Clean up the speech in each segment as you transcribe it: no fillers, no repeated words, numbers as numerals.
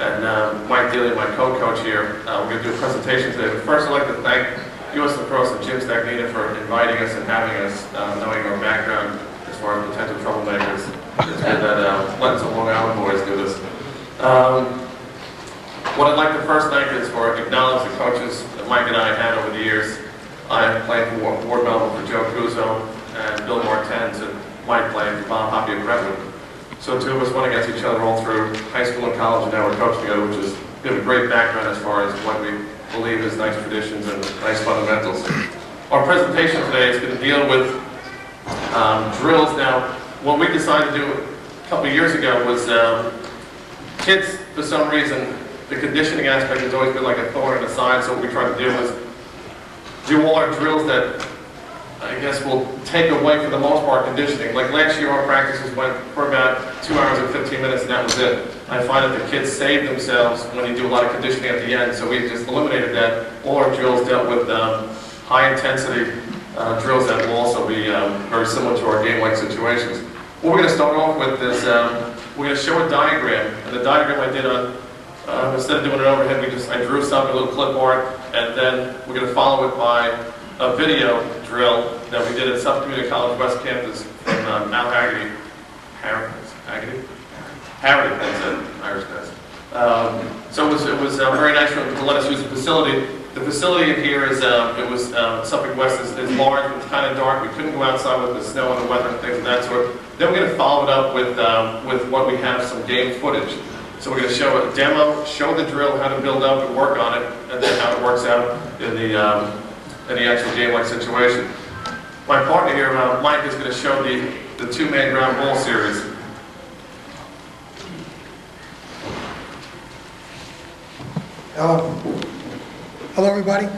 and Mike Daly, my co-coach here. We're going to do a presentation today. But first, I'd like to thank US Lacrosse and Jim Stagnita for inviting us and having us, knowing our background as far as potential troublemakers. It's good that letting some Long Island boys do this. What I'd like to first thank is for acknowledge the coaches that Mike and I had over the years. I have played for Ward Melville for Joe Cuso and Bill Martens, and Mike played for Bob Hoppy and Brentwood. So two of us went against each other all through high school and college, and now we're coaching together, which is we have a great background as far as what we believe is nice traditions and nice fundamentals. Our presentation today is going to deal with drills. Now, what we decided to do a couple of years ago was kids, for some reason, the conditioning aspect has always been like a thorn in the side, so what we tried to do was do all our drills that I guess will take away, for the most part, conditioning. Like last year, our practices went for about 2 hours and 15 minutes, and that was it. I find that the kids save themselves when you do a lot of conditioning at the end, so we just eliminated that. All our drills dealt with high-intensity drills that will also be very similar to our game-like situations. What we're going to start off with is we're going to show a diagram, and the diagram I did on instead of doing an overhead, I drew something, a little clipboard, and then we're going to follow it by a video drill that we did at Suffolk Community College West Campus from Mount Haggerty. Harrity, that's it, Irish guys. So it was very nice for them to let us use the facility. The facility in here is, Suffolk West is large, but it's kind of dark. We couldn't go outside with the snow and the weather and things of that sort. Then we're going to follow it up with what we have, some game footage. So we're going to show a demo, show the drill, how to build up and work on it, and then how it works out in the actual game-like situation. My partner here, Mike, is going to show the two-man ground ball series. Hello everybody.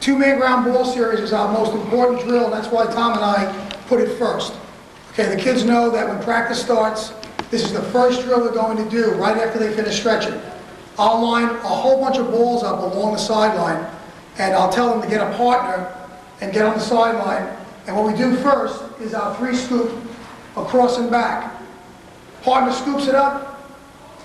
Two-man ground ball series is our most important drill, and that's why Tom and I put it first. Okay, the kids know that when practice starts, this is the first drill they're going to do right after they finish stretching. I'll line a whole bunch of balls up along the sideline, and I'll tell them to get a partner and get on the sideline. And what we do first is our 3-scoop across and back. Partner scoops it up,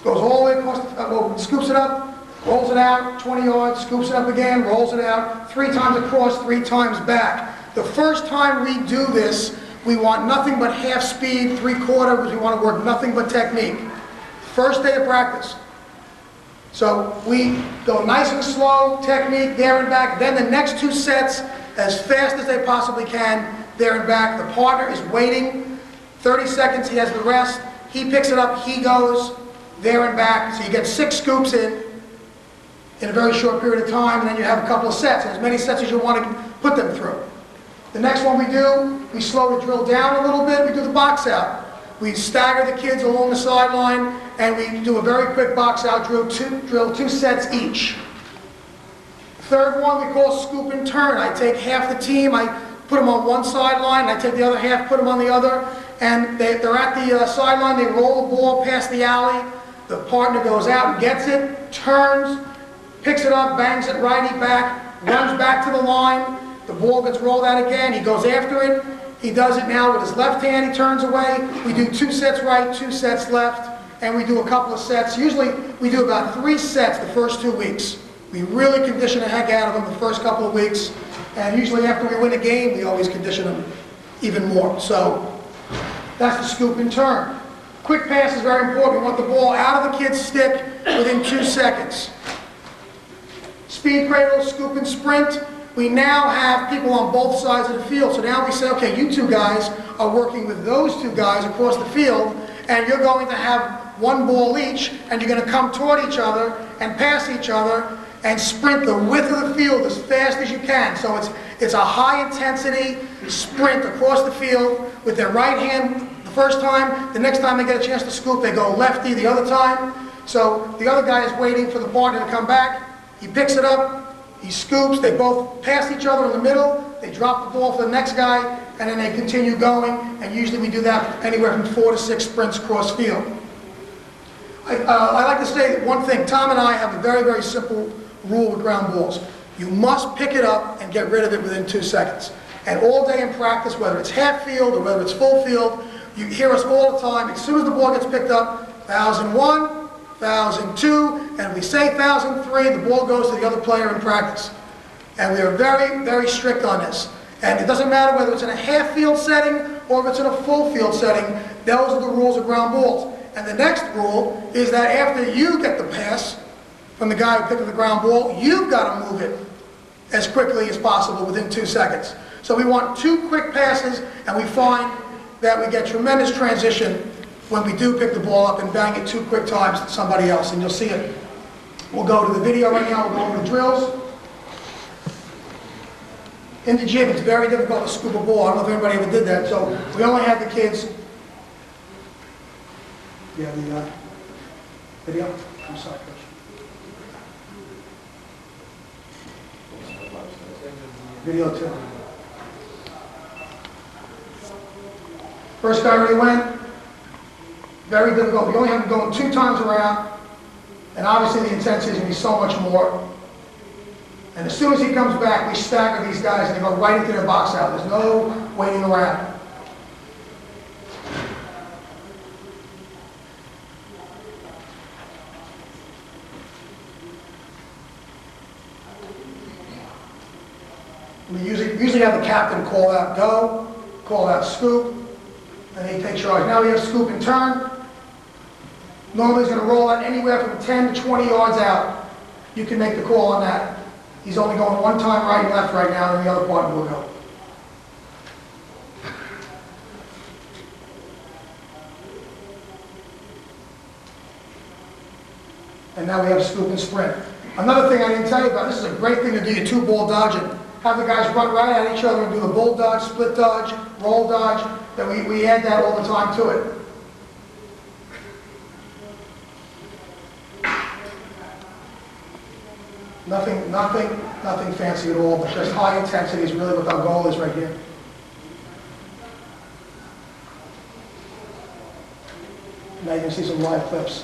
goes all the way across, scoops it up, rolls it out 20 yards, scoops it up again, rolls it out 3 times across, 3 times back. The first time we do this, we want nothing but half speed, 3/4, because we want to work nothing but technique. First day of practice. So we go nice and slow, technique, there and back. Then the next 2 sets, as fast as they possibly can, there and back. The partner is waiting. 30 seconds, he has the rest. He picks it up, he goes, there and back. So you get 6 scoops in a very short period of time, and then you have a couple of sets, as many sets as you want to put them through. The next one we do, we slow the drill down a little bit, we do the box out. We stagger the kids along the sideline, and we do a very quick box out drill, 2 sets each. Third one we call scoop and turn. I take half the team, I put them on one sideline, I take the other half, put them on the other, and they're at the sideline, they roll the ball past the alley, the partner goes out and gets it, turns, picks it up, bangs it righty back, runs back to the line, the ball gets rolled out again, he goes after it, he does it now with his left hand, he turns away, we do 2 sets right, 2 sets left, and we do a couple of sets. Usually we do about 3 sets the first 2 weeks. We really condition the heck out of them the first couple of weeks, and usually after we win a game, we always condition them even more. So that's the scoop and turn. Quick pass is very important. We want the ball out of the kid's stick within 2 seconds. Speed cradle, scoop and sprint. We now have people on both sides of the field. So now we say, okay, you 2 guys are working with those 2 guys across the field, and you're going to have 1 ball each, and you're going to come toward each other and pass each other and sprint the width of the field as fast as you can. So it's a high intensity sprint across the field with their right hand the first time. The next time they get a chance to scoop, they go lefty the other time. So the other guy is waiting for the partner to come back. He picks it up. He scoops, they both pass each other in the middle, they drop the ball for the next guy, and then they continue going, and usually we do that anywhere from 4 to 6 sprints cross field. I like to say one thing. Tom and I have a very, very simple rule with ground balls. You must pick it up and get rid of it within 2 seconds. And all day in practice, whether it's half field or whether it's full field, you hear us all the time, as soon as the ball gets picked up, 1001, 1,002, and if we say 1,003, the ball goes to the other player in practice. And we are very, very strict on this. And it doesn't matter whether it's in a half field setting or if it's in a full field setting, those are the rules of ground balls. And the next rule is that after you get the pass from the guy who picked up the ground ball, you've got to move it as quickly as possible within 2 seconds. So we want 2 quick passes, and we find that we get tremendous transition when we do pick the ball up and bang it 2 quick times to somebody else. And you'll see it. We'll go to the video right now. We'll go over the drills. In the gym, it's very difficult to scoop a ball. I don't know if anybody ever did that. So we only have the kids. Yeah, the video. I'm sorry, Coach. Video 2. First guy already went. Very difficult. We only have him going 2 times around. And obviously the intensity is going to be so much more. And as soon as he comes back, we stagger these guys and they go right into their box out. There's no waiting around. We usually have the captain call out go, call out scoop, and he takes charge. Now we have scoop and turn. Normally he's going to roll out anywhere from 10 to 20 yards out. You can make the call on that. He's only going 1 time right and left right now, and the other part will go. And now we have scoop and sprint. Another thing I didn't tell you about, this is a great thing to do your 2-ball dodging. Have the guys run right at each other and do the bull dodge, split dodge, roll dodge. Then we add that all the time to it. Nothing fancy at all, but just high intensity is really what our goal is right here. Now you can see some live clips.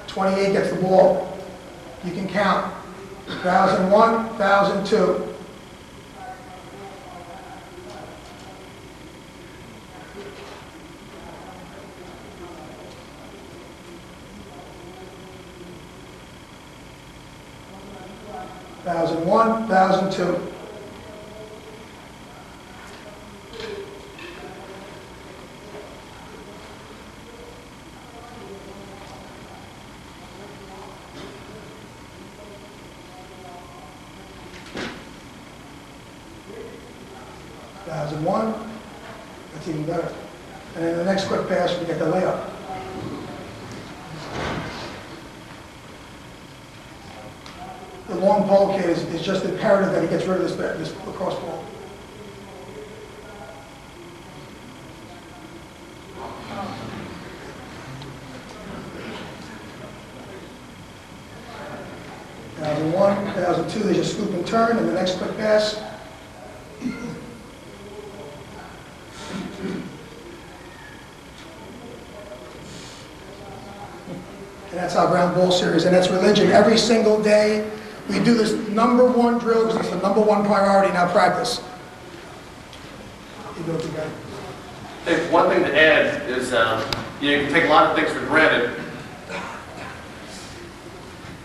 28 gets the ball. You can count. 1,001, 1,002. $1,001, 1,002. $1,001. That's even better. And then the next quick pass, we get the layup. The long pole kid is just imperative that he gets rid of this lacrosse ball. $1,001, $1,002, they just scoop and turn, and the next quick pass. And that's our ground ball series, and that's religion. Every single day, we do this #1 drill because it's the #1 priority in our practice. You go to guy. Hey, one thing to add is you can take a lot of things for granted,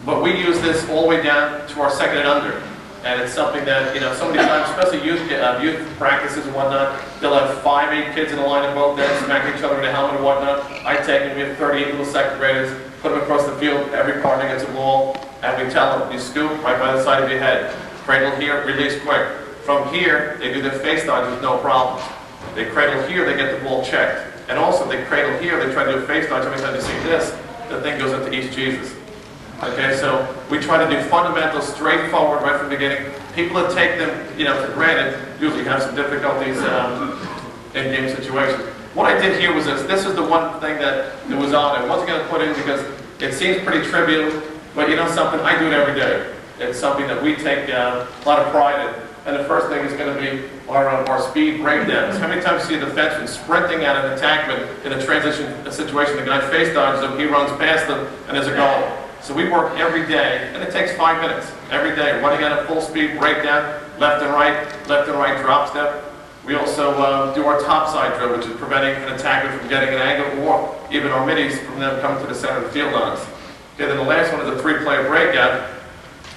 but we use this all the way down to our second and under. And it's something that, so many times, especially youth practices and whatnot, they'll have 5, 8 kids in a line of both ends, smack each other in the helmet and whatnot. I take them, we have 38 little second graders, put them across the field, every partner gets a ball, and we tell them, you scoop right by the side of your head. Cradle here, release quick. From here, they do their face dodge with no problems. They cradle here, they get the ball checked. And also, they cradle here, they try to do a face dodge. Every time you see this, the thing goes into East Jesus. Okay, so we try to do fundamentals straightforward right from the beginning. People that take them, for granted, usually have some difficulties in game situations. What I did here was this. This is the one thing that was on. I wasn't going to put in because it seems pretty trivial, but you know something? I do it every day. It's something that we take a lot of pride in. And the first thing is going to be our speed breakdowns. How many times do you see a defenseman sprinting at an attackman in a transition situation? The guy face dodges him, he runs past them, and there's a goal. So we work every day, and it takes 5 minutes every day, running at a full speed breakdown, left and right drop step. We also do our topside drill, which is preventing an attacker from getting an angle or even our middies from them coming to the center of the field on us. Okay, then the last one is a 3-play breakout.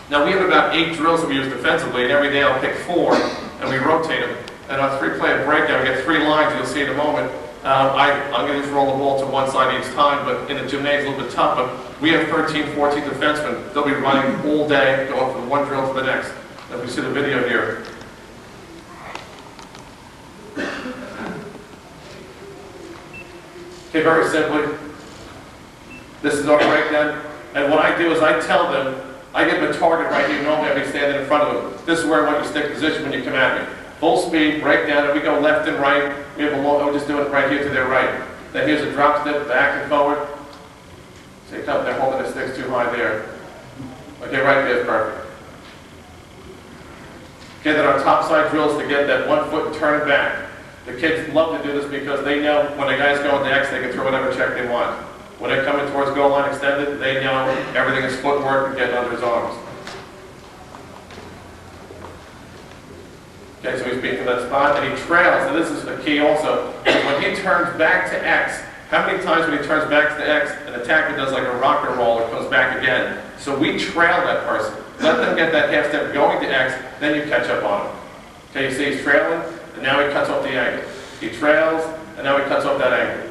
Now we have about 8 drills that we use defensively, and every day I'll pick 4, and we rotate them. And on a 3-play breakout, we get 3 lines, you'll see in a moment. I'm going to just roll the ball to one side each time, but in the gymnasium, a little bit tough. But we have 13, 14 defensemen. They'll be running all day, going from one drill to the next. If you see the video here. Okay, very simply, this is our breakdown. And what I do is I tell them, I give them a target right here. Normally I'll be standing in front of them. This is where I want you to stick position when you come at me. Full speed, breakdown, and we go left and right. We have a long, we're just doing it right here to their right. Then here's a drop step, back and forward. See, come, they're holding the sticks too high there. Okay, right there is perfect. Okay, then our top side drills to get that 1 foot and turn it back. The kids love to do this because they know when the guys go into X, they can throw whatever check they want. When they're coming towards goal line extended, they know everything is footwork and getting under his arms. Okay, so he's beating from that spot, and he trails, and this is the key also. When he turns back to X, how many times when he turns back to X, an attacker does like a rocker roll and comes back again? So we trail that person. Let them get that half step going to X, then you catch up on him. Okay, you see he's trailing, and now he cuts off the angle. He trails, and now he cuts off that angle.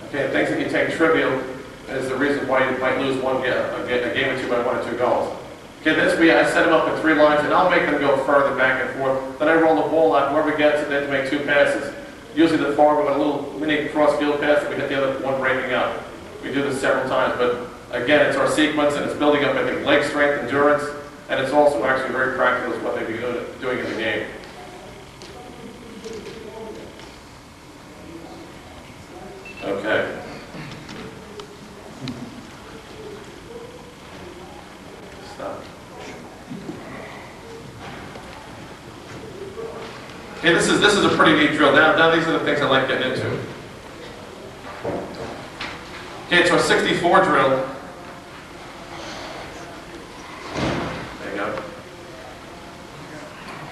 Okay, things that you take trivial is the reason why you might lose a game or two by 1 or 2 goals. Okay, I set them up in 3 lines, and I'll make them go further back and forth. Then I roll the ball out. Whoever gets it, they have to make 2 passes. Usually the far with a little mini cross-field pass, and we hit the other one breaking up. We do this several times, but again, it's our sequence, and it's building up, I think, leg strength, endurance, and it's also actually very practical as what they've been doing in the game. Okay. Stop. Okay, this is a pretty neat drill. Now these are the things I like getting into. Okay, it's our 64 drill. There you go.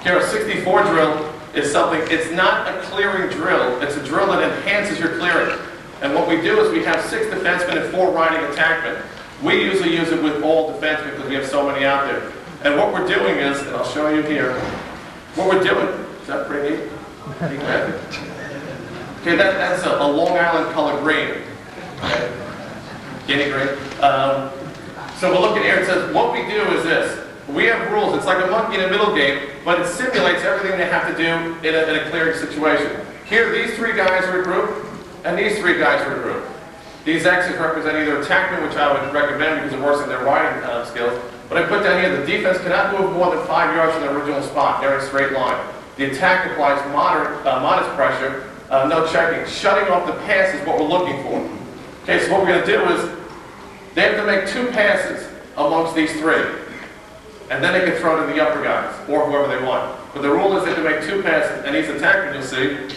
Okay, our 64 drill is something, it's not a clearing drill, it's a drill that enhances your clearing. And what we do is we have 6 defensemen and 4 riding attackmen. We usually use it with all defensemen because we have so many out there. And what we're doing is, and I'll show you here, what we're doing, is that pretty neat? Okay, that's a Long Island color green. Okay. Guinea green. So we'll look at here, it says, what we do is this. We have rules, it's like a monkey in a middle game, but it simulates everything they have to do in a clearing situation. Here, these 3 guys are a group, and these 3 guys are a group. These X's represent either attackmen, which I would recommend because it works in their riding skills, but I put down here, the defense cannot move more than 5 yards from the original spot. They're in a straight line. The attack applies modest pressure, no checking. Shutting off the pass is what we're looking for. Okay, so what we're going to do is, they have to make 2 passes amongst these 3. And then they can throw to the upper guys, or whoever they want. But the rule is they have to make 2 passes, and these attackers, you'll see,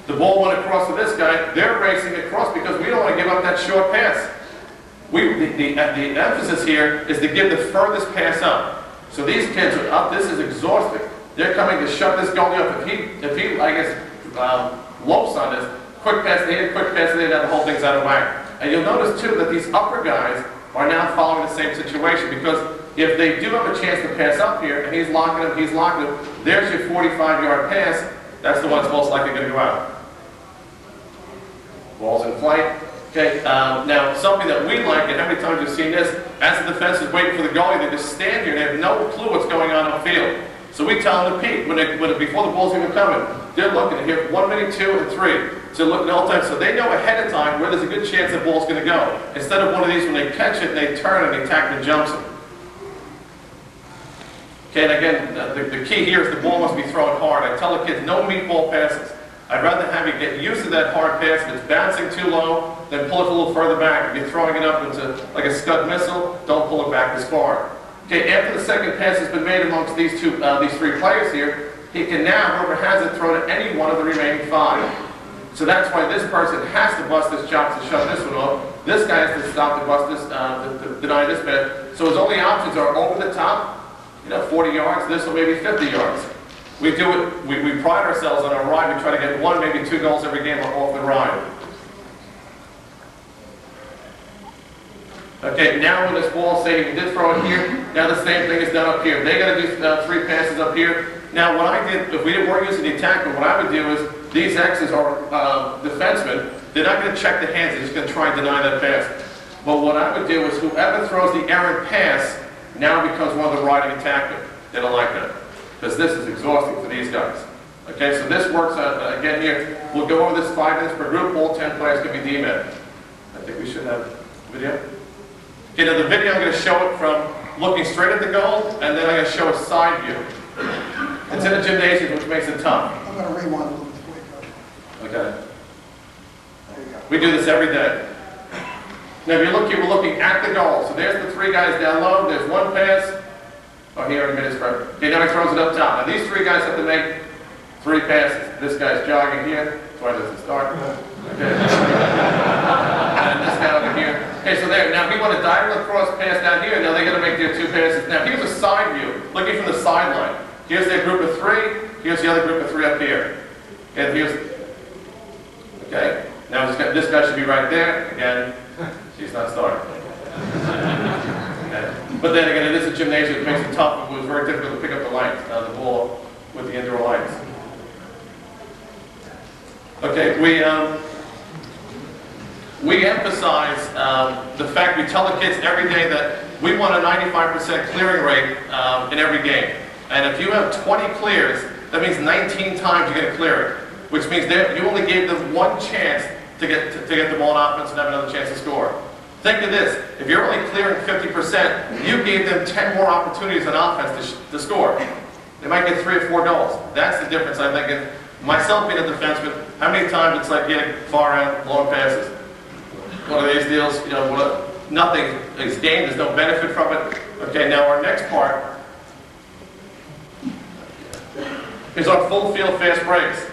the ball went across to this guy, they're racing across because we don't want to give up that short pass. The emphasis here is to give the furthest pass up. So these kids are up, this is exhausting. They're coming to shut this goalie up. If he I guess, lopes on this, quick pass to him, quick pass to him, the whole thing's out of whack. And you'll notice too that these upper guys are now following the same situation because if they do have a chance to pass up here and he's locking them, there's your 45-yard pass, that's the one that's most likely going to go out. Ball's in flight. Okay, now something that we like, and how many times you've seen this, as the defense is waiting for the goalie, they just stand here and they have no clue what's going on upfield. So we tell them to peek before the ball's even coming. They're looking at here 1 minute, 2, and 3. So looking all the time, so they know ahead of time where there's a good chance the ball's going to go. Instead of one of these when they catch it, they turn and the attackman jumps it. Okay, and again, the key here is the ball must be thrown hard. I tell the kids, no meatball passes. I'd rather have you get used to that hard pass. If it's bouncing too low, then pull it a little further back. If you're throwing it up into like a Scud missile, don't pull it back as far. Okay, after the second pass has been made amongst these 3 players here, he can now, whoever has it, throw to any one of the remaining 5. So that's why this person has to bust this chop to shut this one off. This guy has to stop to bust this, to deny this pass. So his only options are over the top, 40 yards, this or maybe 50 yards. We do it, we pride ourselves on our ride. We try to get 1, maybe 2 goals every game off the ride. Okay, now when this ball, say he did throw it here, now the same thing is done up here. They got to do 3 passes up here. Now what I did, if we weren't using the attack, what I would do is, these X's are defensemen. They're not going to check the hands, they're just going to try and deny that pass. But what I would do is, whoever throws the errant pass now becomes one of the riding attackmen. They don't like that, because this is exhausting for these guys. Okay, so this works, again here, we'll go over this 5 minutes per group, all 10 players can be D-men. I think we should have video. Okay, now the video I'm going to show it from looking straight at the goal, and then I'm going to show a side view. It's in a gymnasium, which makes it tough. I'm going to rewind a little bit before you go. Okay. There you go. We do this every day. Now if you look here, we're looking at the goal. So there's the 3 guys down low, there's 1 pass. Oh, he already made his first. Okay, now he throws it up top. Now these 3 guys have to make 3 passes. This guy's jogging here. That's why it doesn't start. Okay. And this guy over here. Okay, so there. Now we want to diagonal cross pass down here. Now they got to make their 2 passes. Now here's a side view, looking from the sideline. Here's their group of 3. Here's the other group of 3 up here. And here's. Okay. Now this guy should be right there. Again, she's not starting. Okay. But then again, it is a gymnasium. It makes it tough. It was very difficult to pick up the lines, the ball with the indoor lights. Okay, we emphasize the fact, we tell the kids every day that we want a 95% clearing rate in every game. And if you have 20 clears, that means 19 times you're going to clear it, which means you only gave them 1 chance to get the ball on offense and have another chance to score. Think of this, if you're only clearing 50%, you gave them 10 more opportunities on offense to score. They might get 3 or 4 goals. That's the difference, I think. And myself being a defenseman, how many times it's like getting far out, long passes. One of these deals, nothing is gained, there's no benefit from it. Okay, now our next part is our full field fast breaks.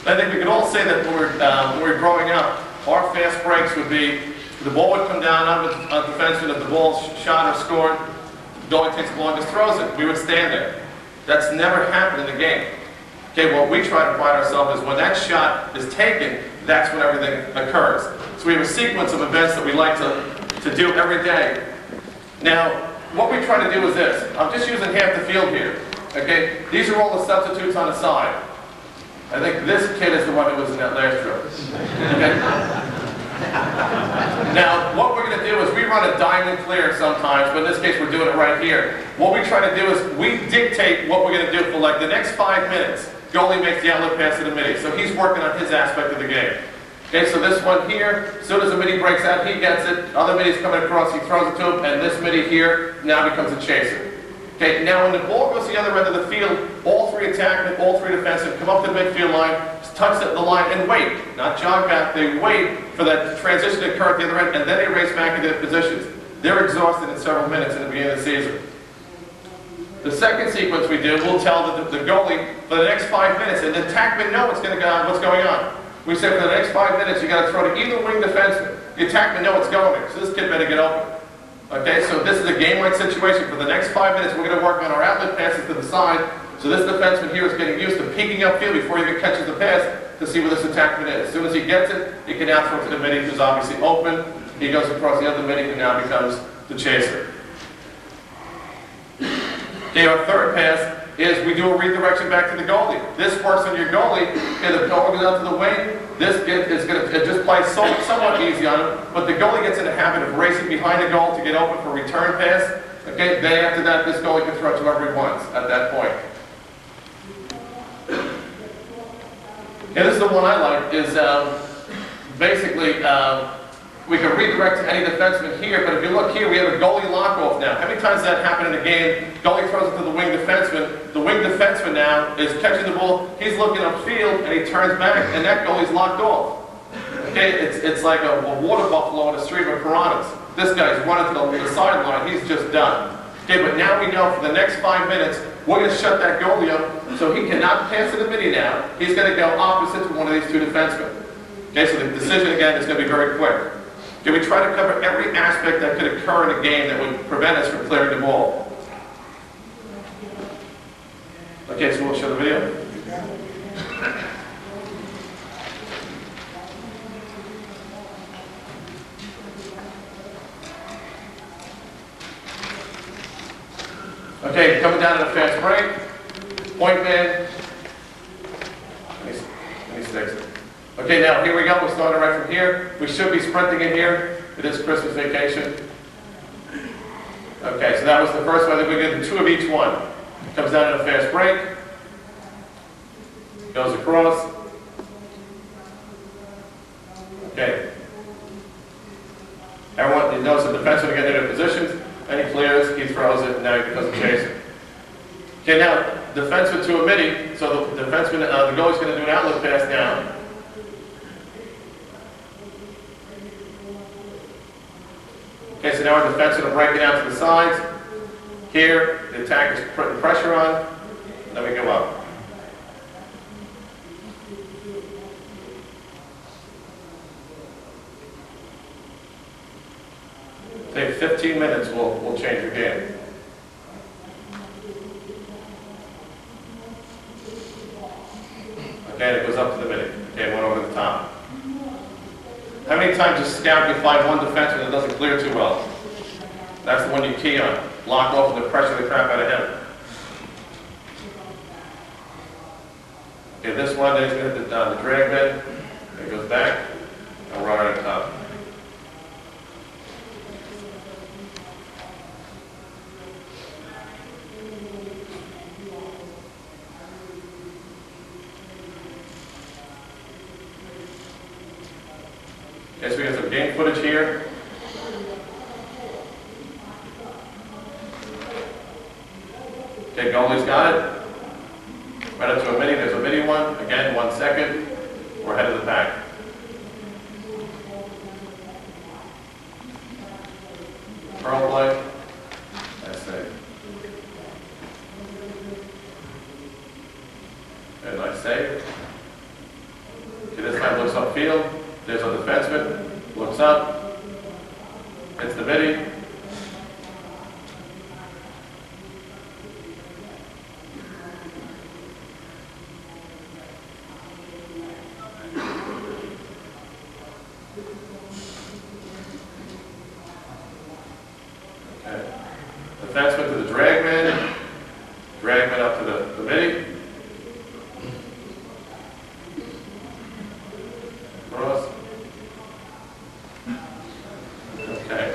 I think we can all say that when we were growing up, our fast breaks would be, the ball would come down on the defenseman, if the ball's shot or scored, the goalie takes the longest, throws it, we would stand there. That's never happened in the game. Okay, what we try to pride ourselves is when that shot is taken, that's when everything occurs. So we have a sequence of events that we like to do every day. Now, what we try to do is this. I'm just using half the field here. Okay, these are all the substitutes on the side. I think this kid is the one who was in that last drill. Okay. Now, what we're going to do is we run a diamond clear sometimes, but in this case we're doing it right here. What we try to do is we dictate what we're going to do for like the next 5 minutes. Goalie makes the outlet pass to the midi, so he's working on his aspect of the game. Okay, so this one here, as soon as the midi breaks out, he gets it. Other midi's coming across, he throws it to him, and this midi here now becomes a chaser. Okay, now when the ball goes to the other end of the field, all 3 attackmen, all 3 defensemen come up to the midfield line, touch the line, and wait. Not jog back, they wait for that transition to occur at the other end, and then they race back into their positions. They're exhausted in several minutes in the beginning of the season. The second sequence we do, we'll tell the goalie for the next 5 minutes, and the attackmen know what's going on. We say for the next 5 minutes, you got to throw to either wing defenseman. The attackmen know what's going there, so this kid better get open. Okay, so this is a game-like situation. For the next 5 minutes, we're going to work on our outlet passes to the side. So this defenseman here is getting used to peeking upfield before he even catches the pass to see where this attackman is. As soon as he gets it, he can now throw to the midi, who's obviously open. He goes across the other midi, who now becomes the chaser. Okay, our third pass is we do a redirection back to the goalie. This works on your goalie. Okay, the goalie goes out to the wing. This is going to just play somewhat easy on him, but the goalie gets in the habit of racing behind the goal to get open for a return pass. Okay, then after that, this goalie can throw it to whoever he wants at that point. And this is the one I like, is basically we can redirect to any defenseman here, but if you look here, we have a goalie lock-off now. How many times does that happen in a game? Goalie throws it to the wing defenseman. The wing defenseman now is catching the ball. He's looking upfield, and he turns back, and that goalie's locked off. Okay, it's like a water buffalo in a stream of piranhas. This guy's running to the sideline. He's just done. Okay, but now we know for the next 5 minutes, we're going to shut that goalie up, so he cannot pass to the midi now. He's going to go opposite to one of these 2 defensemen. Okay, so the decision, again, is going to be very quick. Okay, we try to cover every aspect that could occur in a game that would prevent us from clearing the ball. Okay, so we'll show the video. Okay, coming down to the fast break. Point man. Let me fix it. Okay, now here we go. We're starting right from here. We should be sprinting in here. It is Christmas vacation. Okay, so that was the first one. Then we get 2 of each one. Comes down to a fast break. Goes across. Okay. Everyone, you notice the defenseman get into positions, and he clears, he throws it, and now he becomes a chaser. Okay, now, defenseman to a midi, so the defenseman, the goalie's going to do an outlet pass now. Okay, so now our defensemen are breaking out to the sides. Here, the attacker's putting pressure on. Then we go up. Take 15 minutes, we'll change your game. Okay, and it goes up to the midi. Okay, one over the top. How many times a scout can find one defenseman that doesn't clear too well? That's the one you key on. Lock off and pressure the crap out of him. Okay, this one, then he's going to hit the drag bed. It goes back, and we're right on top. Okay, so we got some game footage here. Okay, goalie's got it. Right up to a midi, there's a midi one. Again, 1 second. We're ahead of the pack. Pearl play. That's it. Okay, nice save. Okay, this time looks upfield. There's a defenseman, looks up, hits the midi. Okay. Defenseman to the dragman, dragman up to the midi. Cross. Okay.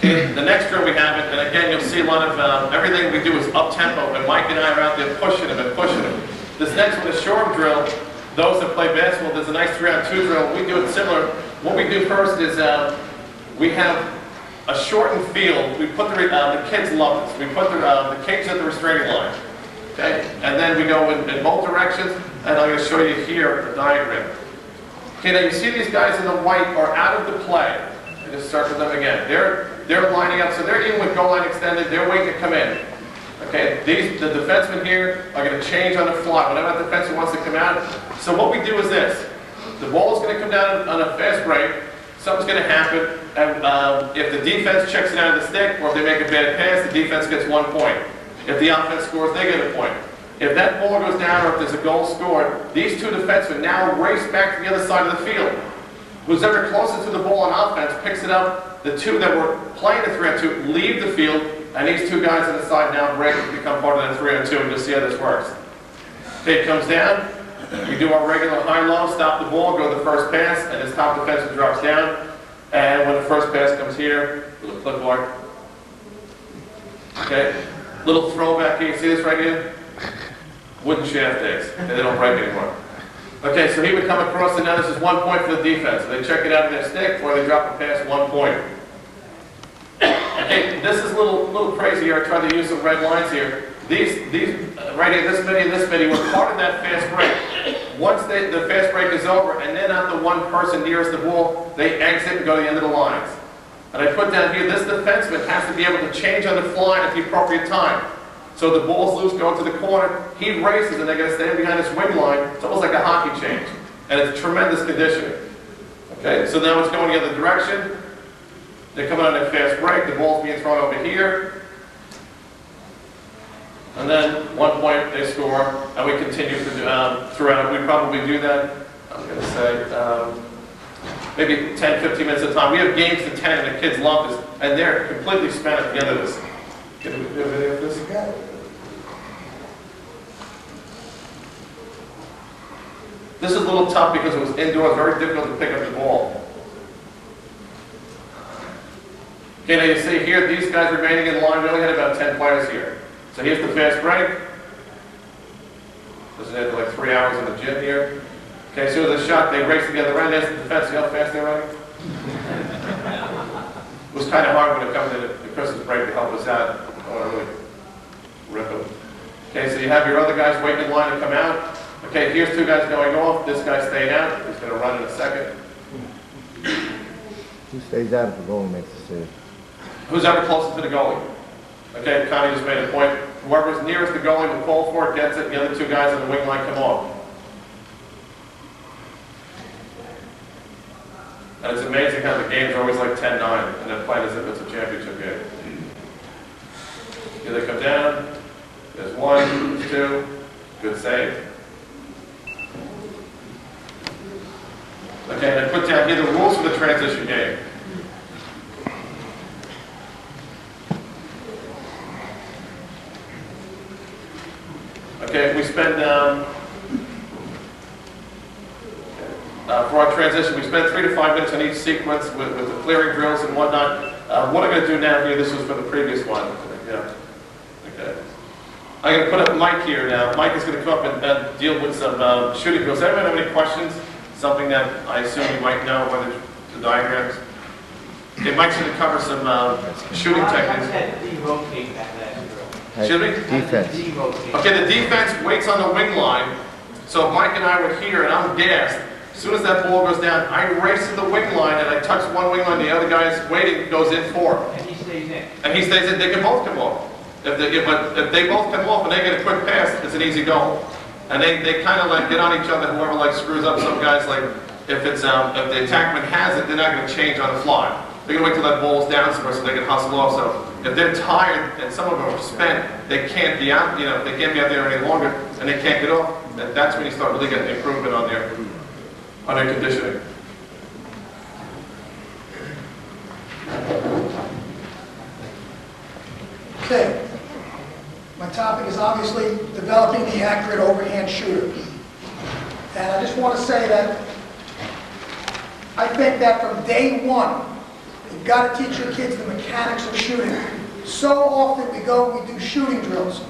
The next drill we have it, and again you'll see a lot of everything we do is up tempo, and Mike and I are out there pushing him and pushing him. This next one is short drill. Those that play basketball, there's a nice 3-on-2 drill. We do it similar. What we do first is we have a shortened field. We put the kids love this. We put the cage at the restraining line. Okay, and then we go in both directions, and I'm going to show you here the diagram. Okay, now you see these guys in the white are out of the play. I just circle them again. They're lining up, so they're even with goal line extended. They're waiting to come in. Okay, the defensemen here are going to change on the fly. Whenever the defenseman wants to come out. So what we do is this: the ball is going to come down on a fast break. Something's going to happen, and if the defense checks it out of the stick, or if they make a bad pass, the defense gets 1 point. If the offense scores, they get a point. If that ball goes down or if there's a goal scored, these two defensemen now race back to the other side of the field. Who's ever closest to the ball on offense picks it up. The two that were playing the 3-on-2 leave the field, and these two guys on the side now break and become part of that 3-on-2, and you'll see how this works. Okay, it comes down. We do our regular high-low, stop the ball, go to the first pass, and this top defenseman drops down. And when the first pass comes here, little clipboard. Okay. Little throwback here, you see this right here? Wooden shaft eggs, and they don't break anymore. Okay, so he would come across, and now this is 1 point for the defense. So they check it out of their stick, or they drop a pass, 1 point. Okay, this is a little crazy here. I tried to use some red lines here. These right here, this midi and this midi were part of that fast break. Once the fast break is over, and then not the one person nearest the ball, they exit and go to the end of the lines. And I put down here, this defenseman has to be able to change on the fly at the appropriate time. So the ball's loose going to the corner, he races and they're going to stand behind this wing line. It's almost like a hockey change. And it's tremendous conditioning. Okay, so now it's going the other direction. They're coming on a fast break, the ball's being thrown over here. And then 1 point they score, and we continue to throughout. We probably do that, I'm going to say, maybe 10, 15 minutes at a time. We have games to 10 and the kids love this, and they're completely spent at the end of this. Can we do a video of this? Okay. This is a little tough because it was indoors, very difficult to pick up the ball. Okay, now you see here, these guys remaining in line, we only had about 10 players here. So here's the fast break. This is after like 3 hours in the gym here. Okay, so there's a shot, they race to the other end, there's the defense, see how fast they're running? It was kind of hard when it comes to the Christmas break to help us out. I want to really rip them. Okay, so you have your other guys waiting in line to come out. Okay, here's 2 guys going off, this guy's staying out, he's going to run in a second. Who stays out if the goal makes a save? Who's ever closest to the goalie? Okay, Connie just made a point. Whoever's nearest the goalie will call for it, gets it, the other 2 guys on the wing line come off. And it's amazing how the games are always like 10-9, and they're playing as if it's a championship game. Here they come down. There's 1, 2. Good save. Okay, and I put down here the rules for the transition game. Okay, we spend, for our transition, we spend 3 to 5 minutes on each sequence with the clearing drills and whatnot. What I'm going to do now here, this was for the previous one. Yeah. Okay. I'm going to put up Mike here now. Mike is going to come up and deal with some shooting drills. Does anyone have any questions? Something that I assume you might know, whether the diagrams. Okay, Mike's going to cover some shooting techniques. Excuse me? Defense. Okay, the defense waits on the wing line. So if Mike and I were here and I'm gassed, as soon as that ball goes down, I race to the wing line and I touch one wing line, the other guy's waiting, goes in for it. And he stays in. And he stays in, they can both come off. But if they both come off and they get a quick pass, it's an easy goal. And they kind of like get on each other, whoever like screws up. Some guys like, if the attackman has it, they're not going to change on the fly. They're going to wait till that ball's down somewhere so they can hustle off. So if they're tired and some of them are spent, they can't be out, they can't be out there any longer and they can't get off. And that's when you start really getting improvement on their conditioning. Okay. My topic is obviously developing the accurate overhand shooter. And I just want to say that I think that from day one, you've got to teach your kids the mechanics of shooting. So often we go and we do shooting drills.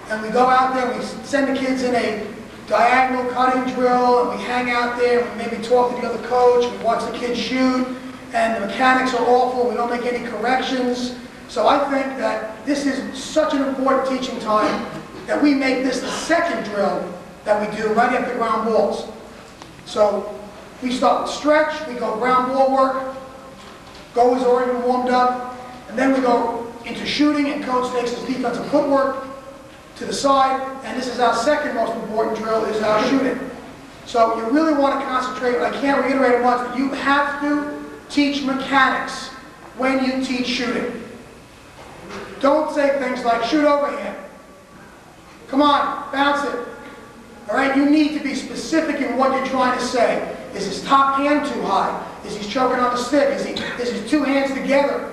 And we go out there and we send the kids in a diagonal cutting drill and we hang out there and we maybe talk to the other coach and we watch the kids shoot and the mechanics are awful, we don't make any corrections. So I think that this is such an important teaching time that we make this the second drill that we do right after ground balls. So we start with stretch, we go ground ball work, goalie's already been warmed up, and then we go into shooting and coach takes his defensive footwork to the side, and this is our second most important drill, is our shooting. So you really want to concentrate, and I can't reiterate it much, but you have to teach mechanics when you teach shooting. Don't say things like, shoot overhand. Come on, bounce it. All right, you need to be specific in what you're trying to say. Is his top hand too high? Is he choking on the stick? Is his 2 hands together?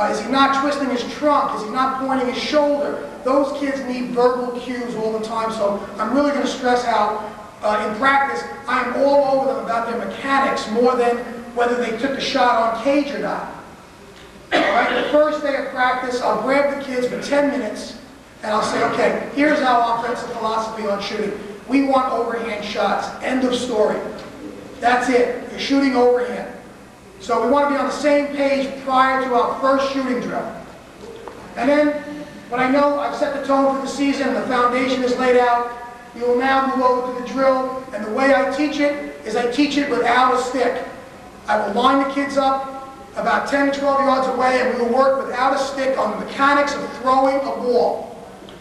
Is he not twisting his trunk? Is he not pointing his shoulder? Those kids need verbal cues all the time, so I'm really going to stress how, in practice, I am all over them about their mechanics more than whether they took the shot on cage or not. All right, the first day of practice, I'll grab the kids for 10 minutes, and I'll say, okay, here's our offensive philosophy on shooting. We want overhand shots. End of story. That's it. You're shooting overhand. So we want to be on the same page prior to our first shooting drill. And then, when I know I've set the tone for the season and the foundation is laid out, we will now move over to the drill. And the way I teach it is I teach it without a stick. I will line the kids up about 10 to 12 yards away, and we will work without a stick on the mechanics of throwing a ball.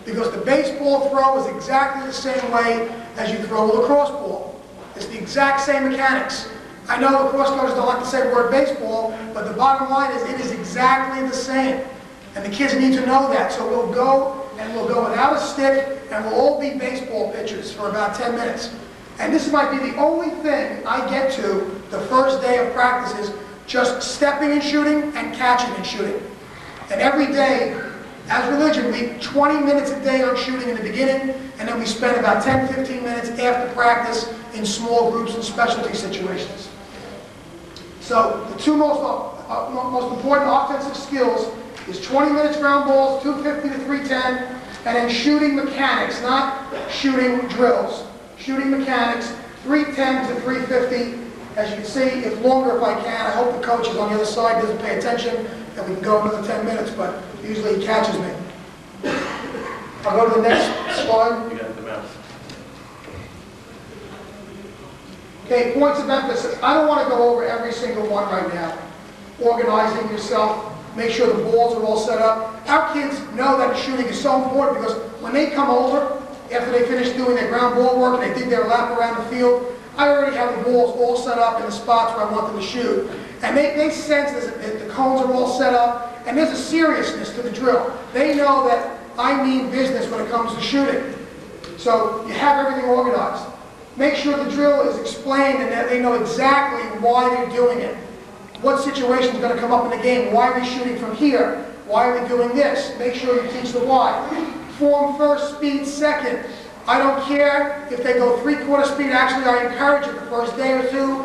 Because the baseball throw is exactly the same way as you throw a lacrosse ball. It's the exact same mechanics. I know lacrosse coaches don't like to say the word baseball, but the bottom line is it is exactly the same. And the kids need to know that. So we'll go without a stick, and we'll all be baseball pitchers for about 10 minutes. And this might be the only thing I get to the first day of practice is just stepping and shooting and catching and shooting. And every day, as religion, we 20 minutes a day on shooting in the beginning, and then we spend about 10-15 minutes after practice in small groups and specialty situations. So the two most important offensive skills is 20 minutes ground balls, 250 to 310, and then shooting mechanics, not shooting drills. Shooting mechanics, 310 to 350. As you can see, it's longer if I can. I hope the coach is on the other side, doesn't pay attention, and we can go another 10 minutes, but usually he catches me. I'll go to the next slide. You got the mouse. Okay, points of emphasis. I don't want to go over every single one right now. Organizing yourself, make sure the balls are all set up. Our kids know that shooting is so important because when they come over, after they finish doing their ground ball work and they did their lap around the field, I already have the balls all set up in the spots where I want them to shoot. And they sense that the cones are all set up, and there's a seriousness to the drill. They know that I mean business when it comes to shooting. So you have everything organized. Make sure the drill is explained and that they know exactly why they're doing it. What situation is going to come up in the game? Why are we shooting from here? Why are we doing this? Make sure you teach the why. Form first, speed second. I don't care if they go 3/4 speed. Actually, I encourage it the first day or two,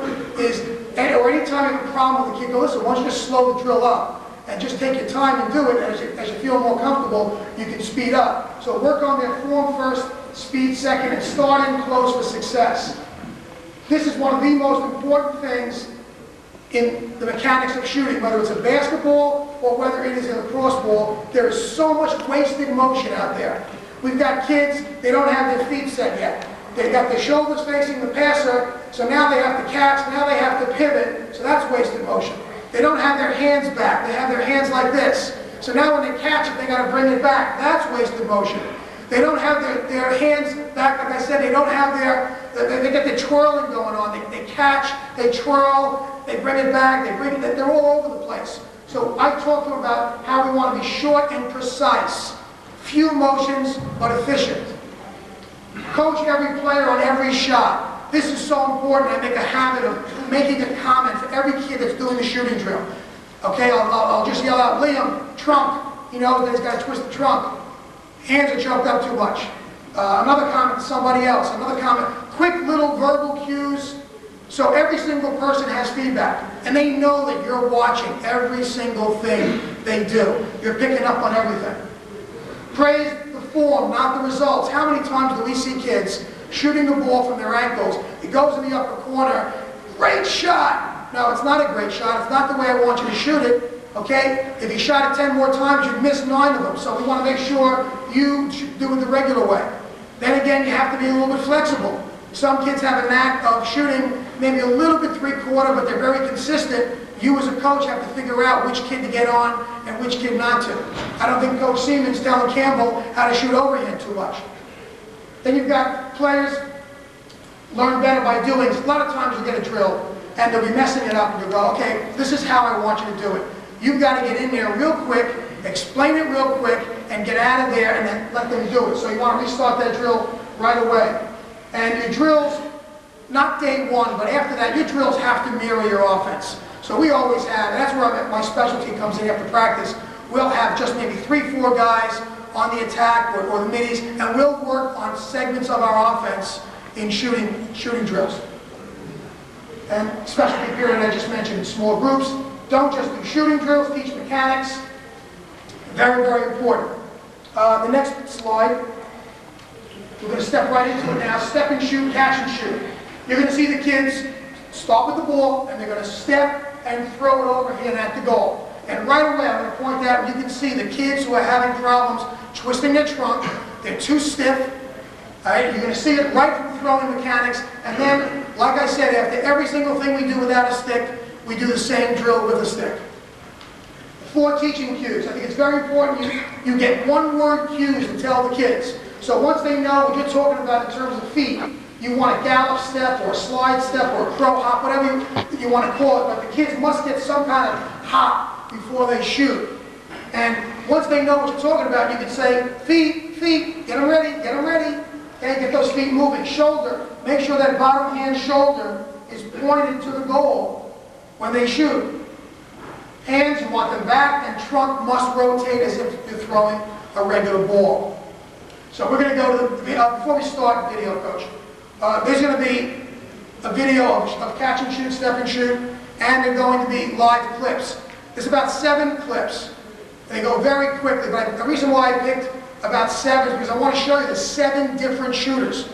or anytime you have a problem with the kid, go, listen, why don't you just slow the drill up and just take your time and do it. As you feel more comfortable, you can speed up. So work on their form first, speed second, and start and close for success. This is one of the most important things in the mechanics of shooting, whether it's a basketball or whether it is a lacrosse ball. There is so much wasted motion out there. We've got kids, they don't have their feet set yet. They've got their shoulders facing the passer, so now they have to catch, now they have to pivot, so that's wasted motion. They don't have their hands back, they have their hands like this. So now when they catch it, they got to bring it back. That's wasted motion. They don't have their hands back, like I said, they don't have they get the twirling going on. They catch, they twirl, they bring it back, they're all over the place. So I talked to them about how we want to be short and precise. Few motions, but efficient. Coach every player on every shot. This is so important. I make a habit of making a comment for every kid that's doing the shooting drill. Okay, I'll just yell out, Liam, trunk. He knows that he's got to twist the trunk. Hands are choked up too much. Another comment to somebody else. Another comment. Quick little verbal cues. So every single person has feedback. And they know that you're watching every single thing they do. You're picking up on everything. Praise the form, not the results. How many times do we see kids shooting the ball from their ankles? It goes in the upper corner. Great shot! No, it's not a great shot. It's not the way I want you to shoot it. Okay? If you shot it 10 more times, you'd miss 9 of them. So we want to make sure you do it the regular way. Then again, you have to be a little bit flexible. Some kids have a knack of shooting maybe a little bit 3/4, but they're very consistent. You as a coach have to figure out which kid to get on and which kid not to. I don't think Coach Siemens telling Campbell how to shoot overhand too much. Then you've got players learn better by doing. A lot of times you get a drill and they'll be messing it up and you go, okay, this is how I want you to do it. You've got to get in there real quick, explain it real quick, and get out of there and then let them do it. So you want to restart that drill right away. And your drills, not day one, but after that, your drills have to mirror your offense. So we always have, and that's where my specialty comes in after practice, we'll have just maybe 3-4 guys on the attack or the middies, and we'll work on segments of our offense in shooting drills. And specialty period I just mentioned in small groups. Don't just do shooting drills, teach mechanics. Very, very important. The next slide, we're going to step right into it now. Step and shoot, catch and shoot. You're going to see the kids start with the ball, and they're going to step and throw it over here and at the goal. And right away, I'm going to point out, you can see the kids who are having problems twisting their trunk. They're too stiff. All right, you're going to see it right from throwing mechanics. And then, like I said, after every single thing we do without a stick, we do the same drill with a stick. 4 teaching cues. I think it's very important you get one-word cues to tell the kids. So once they know what you're talking about in terms of feet, you want a gallop step or a slide step or a crow hop, whatever you want to call it, but the kids must get some kind of hop before they shoot. And once they know what you're talking about, you can say, feet, feet, get them ready, and get those feet moving. Shoulder, make sure that bottom hand shoulder is pointed to the goal when they shoot. Hands, you want them back, and trunk must rotate as if you're throwing a regular ball. So we're going to go to the, before we start the video, Coach, there's going to be a video of catch and shoot, step and shoot, and they're going to be live clips. There's about 7 clips. They go very quickly, but the reason why I picked about 7 is because I want to show you the 7 different shooters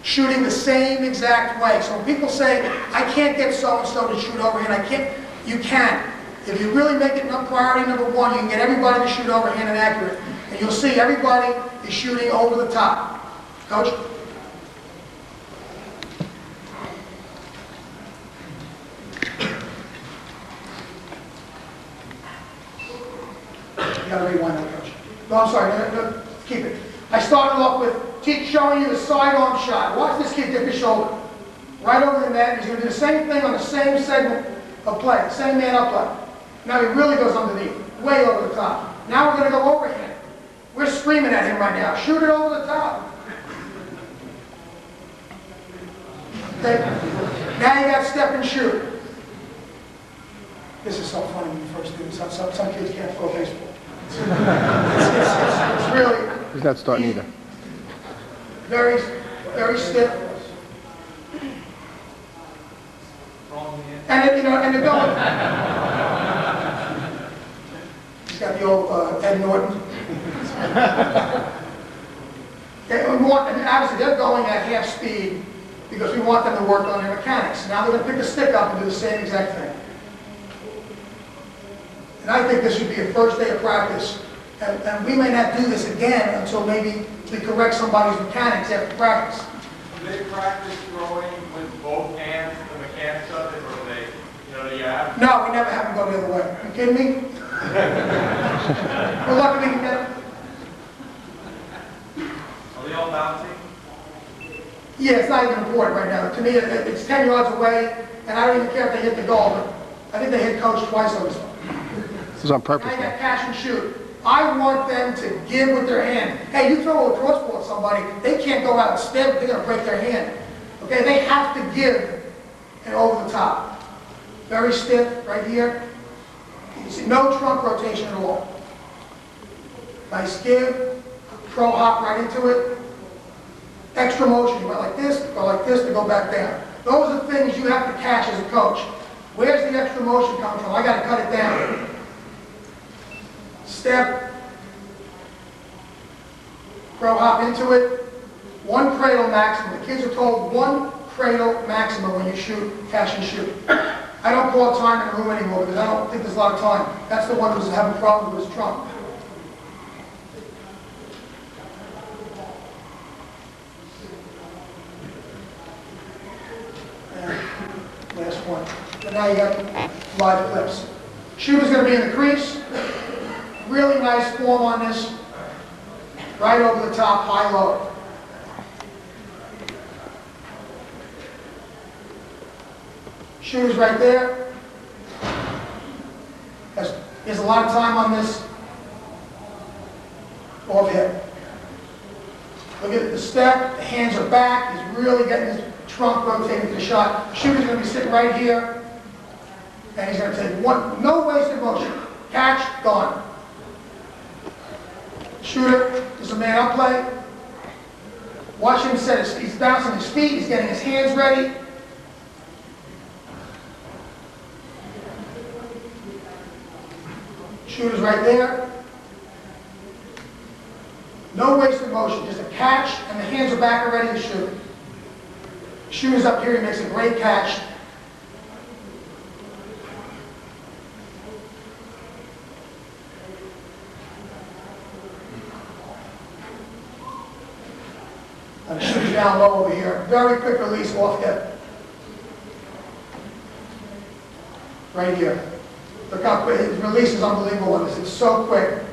shooting the same exact way. So when people say, I can't get so-and-so to shoot overhand, I can't, you can. If you really make it priority number 1, you can get everybody to shoot overhand and accurate. And you'll see everybody is shooting over the top. Coach? You gotta rewind that, Coach. No, I'm sorry, no, keep it. I started off with showing you the sidearm shot. Watch this kid dip his shoulder. Right over the net. He's gonna do the same thing on the same segment of play, same man up play. Now he really goes underneath, way over the top. Now we're gonna go overhand. We're screaming at him right now. Shoot it over the top. Okay. Now you got step and shoot. This is so funny when you first do this. Some kids can't throw baseball. It's really... He's not starting either. Very, very stiff. And they're going. He's got the old Ed Norton. Obviously they're going at half speed because we want them to work on their mechanics. Now they're going to pick a stick up and do the same exact thing. And I think this should be a first day of practice. And we may not do this again until maybe we correct somebody's mechanics after practice. Do they practice throwing with both hands, the mechanics of it, or they, do you have? No, we never have them go the other way. Are you kidding me? We're lucky we can get them. Are they all bouncing? Yeah, it's not even important right now. To me, it's 10 yards away, and I don't even care if they hit the goal, but I think they hit Coach twice on this one. This is on purpose, Now you got though. catch and shoot. I want them to give with their hand. Hey, you throw a crossball at somebody, they can't go out and step, they're going to break their hand. Okay, they have to give and over the top. Very stiff right here. You see no trunk rotation at all. Nice give, pro hop right into it. Extra motion, you go like this, to go back down. Those are things you have to catch as a coach. Where's the extra motion coming from? I got to cut it down. Step, pro hop into it, 1 cradle maximum. The kids are told 1 cradle maximum when you shoot, catch and shoot. I don't call time in the room anymore because I don't think there's a lot of time. That's the one who's having problems with his trunk. And last one. And now you got live clips. Shooter's going to be in the crease. Really nice form on this. Right over the top, high, low. Shooter's right there. There's a lot of time on this. Off hip. Look at the step. The hands are back. He's really getting his trunk rotating to the shot. Shooter's going to be sitting right here. And he's going to take no wasted motion. Catch, gone. Shooter, there's a man up play. Watch him set he's bouncing his feet, he's getting his hands ready. Shooter's right there. No wasted motion, just a catch, and the hands are back and ready to shoot. Shooter's up here, he makes a great catch. And shooter's down low over here. Very quick release off hip. Right here. Look how quick, his release is unbelievable on this. It's so quick.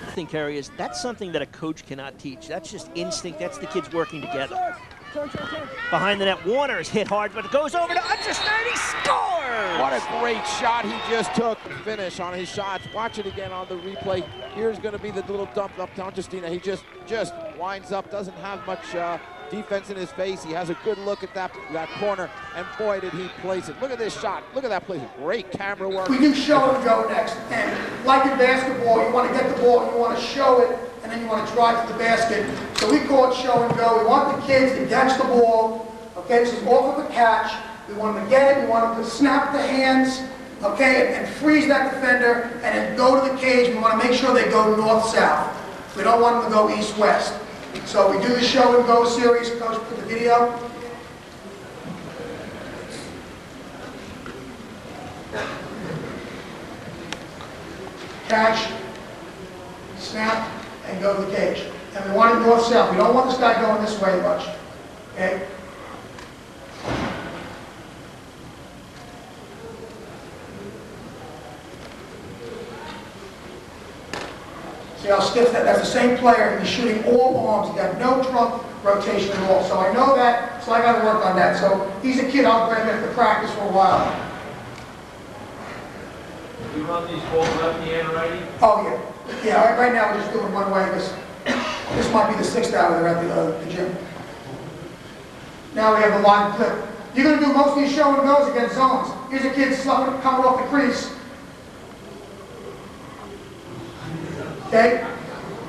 I think, Harry, is that's something that a coach cannot teach. That's just instinct. That's the kids working together. Behind the net, Warner is hit hard, but it goes over to Understein. He scores! What a great shot he just took. Finish on his shots. Watch it again on the replay. Here's going to be the little dump up to Understein. He just winds up, doesn't have much defense in his face. He has a good look at that corner, and boy, did he place it. Look at this shot. Look at that place. Great camera work. We do show and go next. And like in basketball, you want to get the ball, you want to show it, and then you want to drive to the basket. So we call it show and go. We want the kids to catch the ball. Okay, this is off of a catch. We want them to get it. We want them to snap the hands, okay, and freeze that defender, and then go to the cage. We want to make sure they go north-south. We don't want them to go east-west. So we do the show and go series. Coach, put the video. Catch, snap, and go to the cage. And we want it north-south. We don't want this guy going this way much. Okay? See how stiff that? That's the same player. He's shooting all arms. He's got no trunk rotation at all. So I know that, so I got to work on that. So he's a kid I'll bring him to practice for a while. You run these balls lefty and righty? Oh, yeah. Yeah, right now we're just doing one way because this might be the sixth out of there at the gym. Now we have the line flip. You're going to do most of these show and goes against zones. Here's a kid coming off the crease. Okay?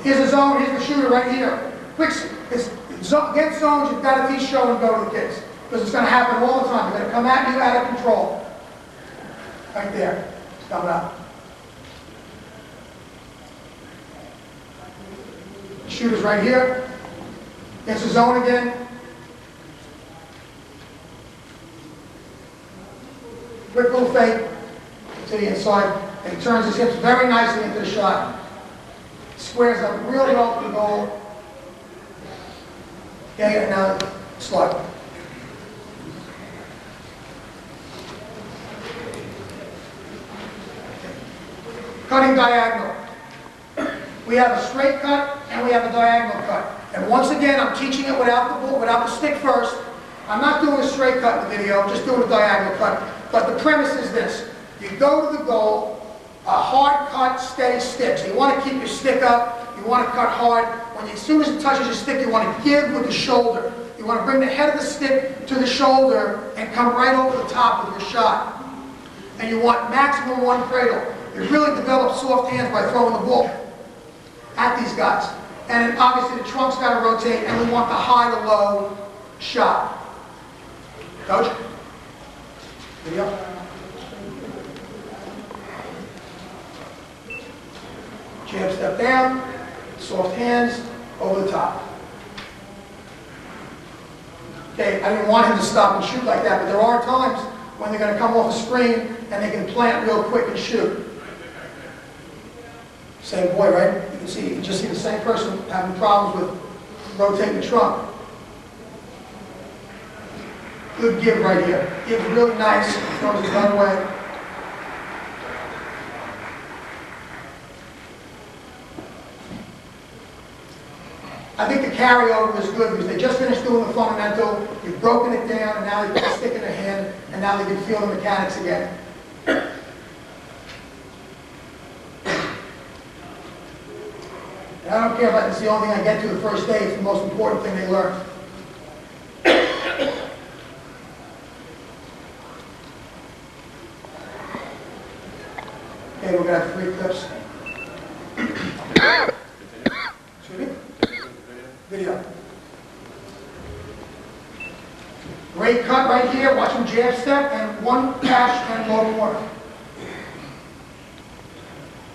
Here's a zone, here's the shooter right here. Quick, it's against zones, you've got to teach show and go to the kids. Because it's going to happen all the time. They're going to come at you out of control. Right there. It's coming up. The shooter's right here. Against the zone again. Quick little fake to the inside. And he turns his hips very nicely into the shot. Squares up real well to the goal. Okay, and now slide. Cutting diagonal. We have a straight cut and we have a diagonal cut. And once again, I'm teaching it without the ball, without the stick first. I'm not doing a straight cut in the video, I'm just doing a diagonal cut. But the premise is this. You go to the goal, a hard cut, steady stick. So you want to keep your stick up, you want to cut hard. As soon as it touches your stick, you want to give with the shoulder. You want to bring the head of the stick to the shoulder and come right over the top of your shot. And you want maximum one cradle. You really develop soft hands by throwing the ball at these guys. And then obviously the trunk's got to rotate, and we want the high to low shot. Coach? Video? Jab step down, soft hands, over the top. Okay, I didn't want him to stop and shoot like that, but there are times when they're going to come off the screen and they can plant real quick and shoot. Same boy, right? You can see, you just see the same person having problems with rotating the trunk. Good give right here. Give really nice, throws his gun away. I think the carryover is good because they just finished doing the fundamental, you've broken it down, and now they put a stick in their hand, and now they can feel the mechanics again. And I don't care if it's the only thing I get to the first day, it's the most important thing they learn. Okay, we're going to have 3 clips. Excuse me? Video. Great cut right here. Watch him jab step and one catch and low corner.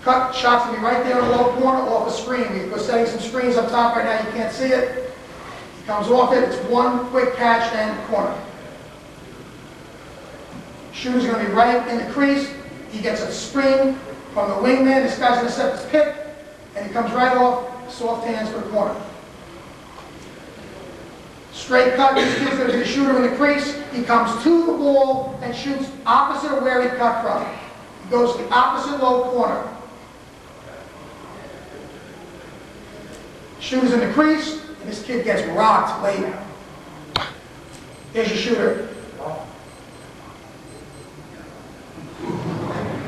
Cut shots will be right there in the low corner off the screen. We're setting some screens up top right now. You can't see it. He comes off it. It's one quick catch and corner. Shooter's going to be right in the crease. He gets a screen from the wingman. This guy's going to set his pick, and he comes right off. Soft hands for the corner. Straight cut, this kid's going to be the shooter in the crease. He comes to the ball and shoots opposite of where he cut from. He goes to the opposite low corner. Shooter's in the crease, and this kid gets rocked late. Here's your shooter.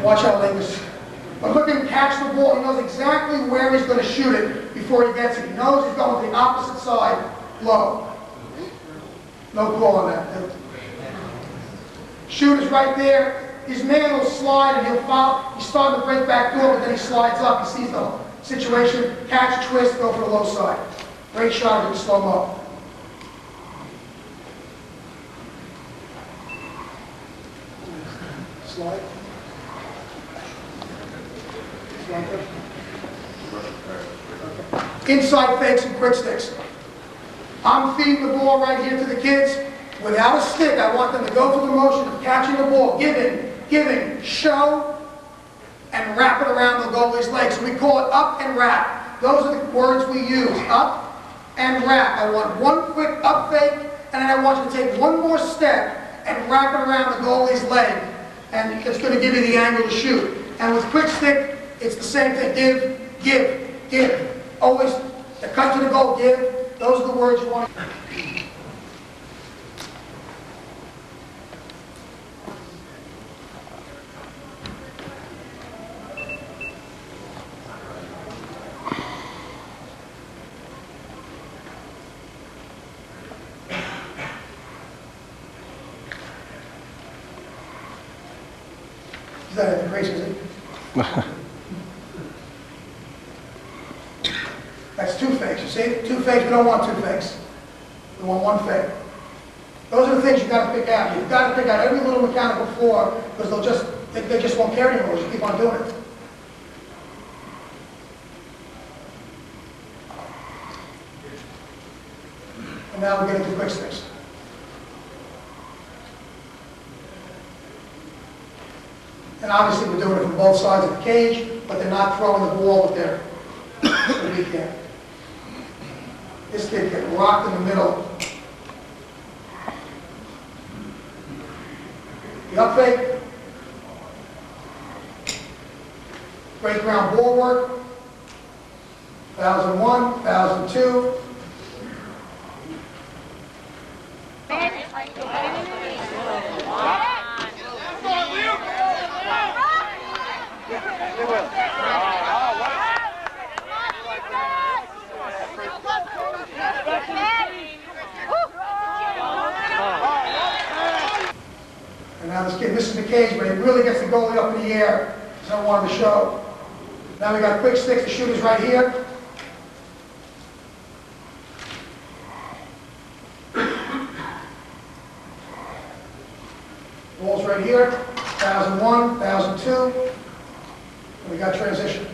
Watch out, Lakers. But look at him catch the ball. He knows exactly where he's going to shoot it before he gets it. He knows he's going to the opposite side, low. No call on that. Shooter's right there. His man will slide and he'll foul. He's starting to break back door, but then he slides up. He sees the situation. Catch, twist, go for the low side. Great shot in slow-mo. Slide. Inside fakes and quick sticks. I'm feeding the ball right here to the kids. Without a stick, I want them to go through the motion of catching the ball, giving, show, and wrap it around the goalie's legs. So we call it up and wrap. Those are the words we use, up and wrap. I want one quick up fake, and then I want you to take one more step and wrap it around the goalie's leg. And it's going to give you the angle to shoot. And with quick stick, it's the same thing. Give. Always, the cut to the goal, give. Those are the words you want. Is that at the crease, is it? That's two fakes. You see? Two fakes. We don't want two fakes. We want one fake. Those are the things you've got to pick out. You've got to pick out every little mechanical flaw because they just won't care anymore. You keep on doing it. And now we're getting to quick sticks. And obviously we're doing it from both sides of the cage, but they're not throwing the ball with their weak hand. This kid gets rocked in the middle. The up fake. Great ground ball work. 1,001, 1,002. And now this kid misses the cage, but he really gets the goalie up in the air. Because I want him to show. Now we got quick sticks. The shooter's right here. Ball's right here. 1,001, 1,002. And we got transition.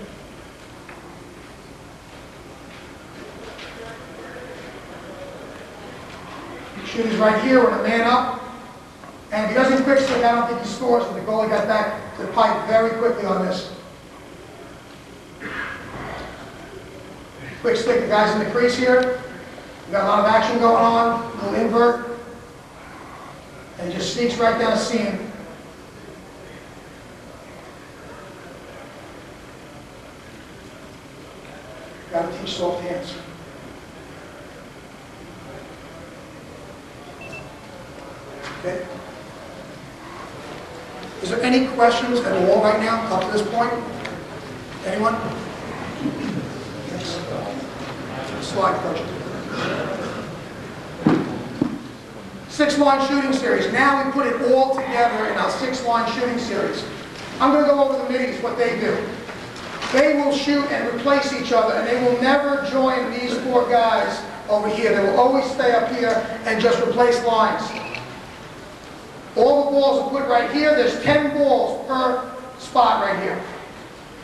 Shooter's right here with a man up. And if he doesn't quick stick, I don't think he scores. But the goalie got back to the pipe very quickly on this. Quick stick, the guy's in the crease here. We got a lot of action going on. A little invert. And he just sneaks right down the seam. Got to teach soft hands. Okay. Is there any questions at all right now up to this point? Anyone? Yes. Slide question. 6-line shooting series. Now we put it all together in our 6-line shooting series. I'm going to go over the middies, what they do. They will shoot and replace each other, and they will never join these 4 guys over here. They will always stay up here and just replace lines. All the balls are put right here. There's 10 balls per spot right here.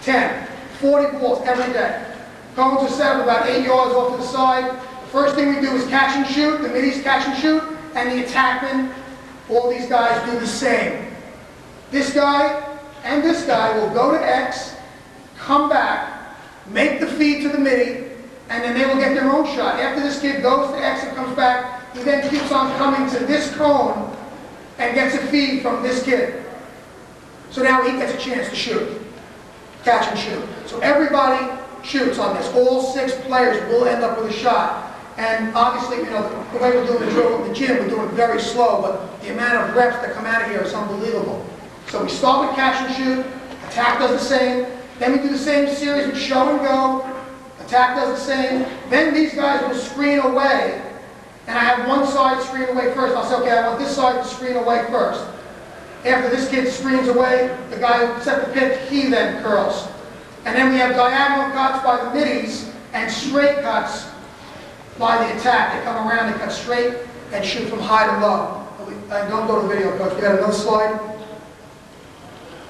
10. 40 balls every day. Cones are set up about 8 yards off to the side. The first thing we do is catch and shoot. The middies catch and shoot. And the attackmen, all these guys do the same. This guy and this guy will go to X, come back, make the feed to the midi, and then they will get their own shot. After this kid goes to X and comes back, he then keeps on coming to this cone and gets a feed from this kid. So now he gets a chance to shoot. Catch and shoot. So everybody shoots on this. All 6 players will end up with a shot. And obviously, you know, the way we're doing the drill in the gym, we're doing it very slow, but the amount of reps that come out of here is unbelievable. So we start with catch and shoot. Attack does the same. Then we do the same series with show and go. Attack does the same. Then these guys will screen away. And I have one side screen away first. I'll say, okay, I want this side to screen away first. After this kid screens away, the guy who set the pitch, he then curls. And then we have diagonal cuts by the middies and straight cuts by the attack. They come around, they cut straight, and shoot from high to low. And don't go to the video, Coach. We got another slide.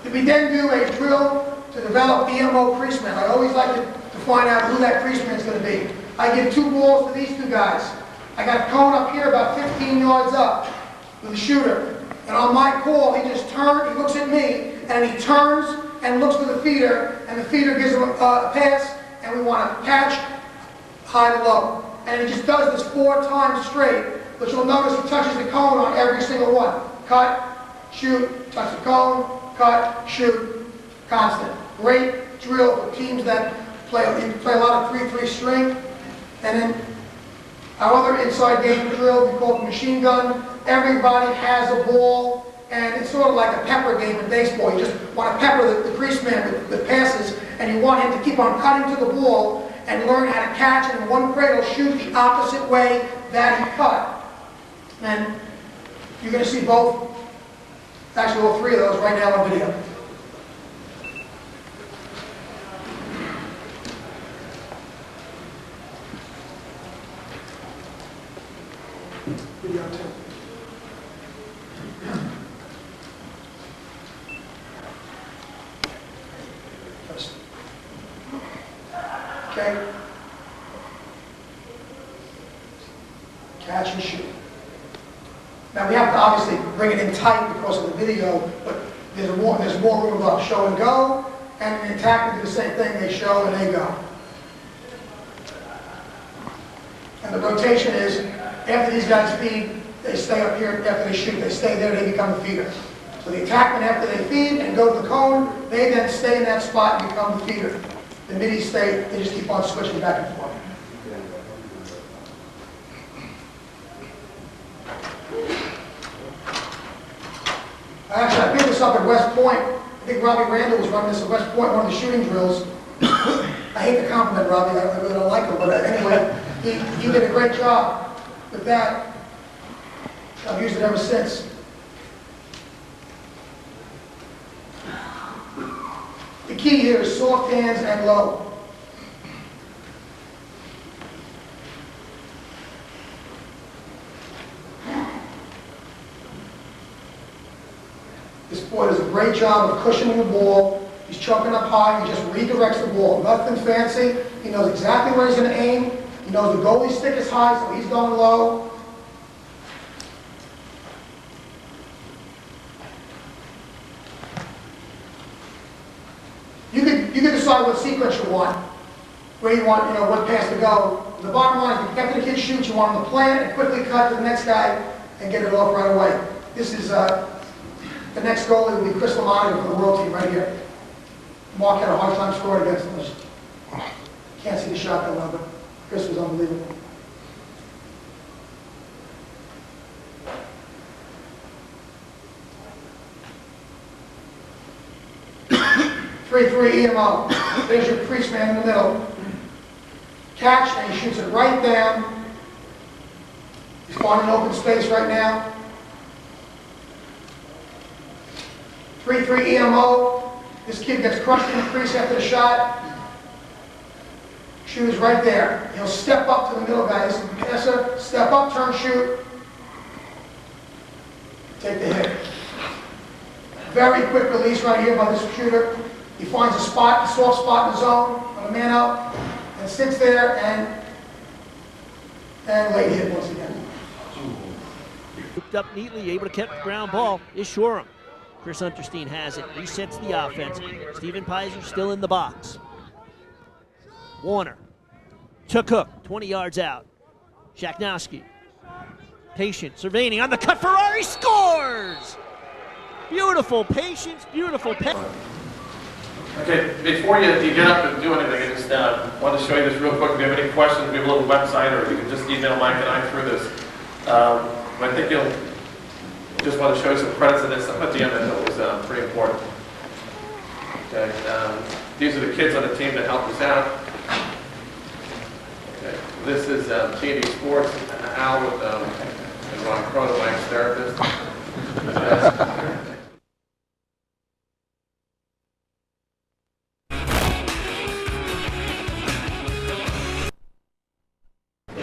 We then do a drill to develop EMO creaseman. I always like to find out who that creaseman is going to be. I give 2 balls to these 2 guys. I got a cone up here about 15 yards up with the shooter. And on my call, he just turns, he looks at me, and he turns and looks to the feeder, and the feeder gives him a pass, and we want to catch high to low. And he just does this 4 times straight, but you'll notice he touches the cone on every single one. Cut, shoot, touch the cone, cut, shoot, constant. Great drill for teams that play a lot of 3-3 string. And then our other inside game drill, we call it the machine gun. Everybody has a ball, and it's sort of like a pepper game in baseball. You just want to pepper the crease man with passes, and you want him to keep on cutting to the ball and learn how to catch, and in one play he'll shoot the opposite way that he cut. And you're going to see both, actually all 3 of those right now on video. Video 2. Okay. Catch and shoot. Now we have to obviously bring it in tight because of the video, but there's more room about show and go, and in attack we do the same thing. They show and they go. And the rotation is, after these guys feed, they stay up here. After they shoot, they stay there. They become the feeder. So the attackmen, after they feed and go to the cone, they then stay in that spot and become the feeder. The middies stay, they just keep on switching back and forth. Actually, I picked this up at West Point. I think Robbie Randall was running this at West Point, one of the shooting drills. I hate to compliment Robbie, I really don't like him, but anyway, he did a great job with that. I've used it ever since. The key here is soft hands and low. This boy does a great job of cushioning the ball. He's chucking up high, he just redirects the ball. Nothing fancy. He knows exactly where he's going to aim. He knows the goalie stick is high, so he's going low. You can decide what sequence you want, where you want, what pass to go. The bottom line is, after the kid shoots, you want him to plant and quickly cut to the next guy and get it off right away. This is the next goalie will be Chris Lamonti for the world team right here. Mark had a hard time scoring against him. Can't see the shot that well, but Chris was unbelievable. Three EMO. There's your crease man in the middle. Catch, and he shoots it right down. He's finding open space right now. 3-3 EMO. This kid gets crushed in the crease after the shot. Shooter's right there. He'll step up to the middle guy. This is the passer. Step up, turn, shoot. Take the hit. Very quick release right here by this shooter. He finds a spot, a soft spot in the zone, on a man out, and sits there and late hit once again. Hooked up neatly, able to catch the ground ball is Shoreham. Chris Unterstein has it, resets the offense. Steven Pizer still in the box. Warner to Cook, 20 yards out. Shaknowski, patient, surveying on the cut. Ferrari scores! Beautiful patience, beautiful Okay, before you get up and do anything, I just want to show you this real quick. If you have any questions, we have a little website, or you can just email Mike and I through this. I think you'll just want to show you some credits of this. Something at the end that was pretty important. Okay, these are the kids on the team that helped us out. Okay, this is TV Sports, Al with and Ron Cronin, my ex-therapist.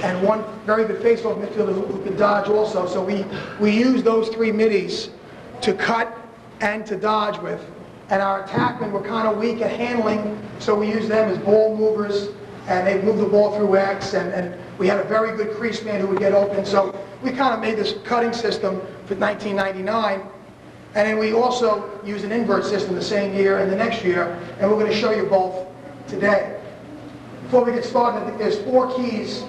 And one very good face-off midfielder who could dodge also. So we use those three middies to cut and to dodge with. And our attackmen were kind of weak at handling, so we used them as ball movers, and they moved the ball through X, and we had a very good crease man who would get open. So we kind of made this cutting system for 1999. And then we also used an invert system the same year and the next year, and we're going to show you both today. Before we get started, I think there's 4 keys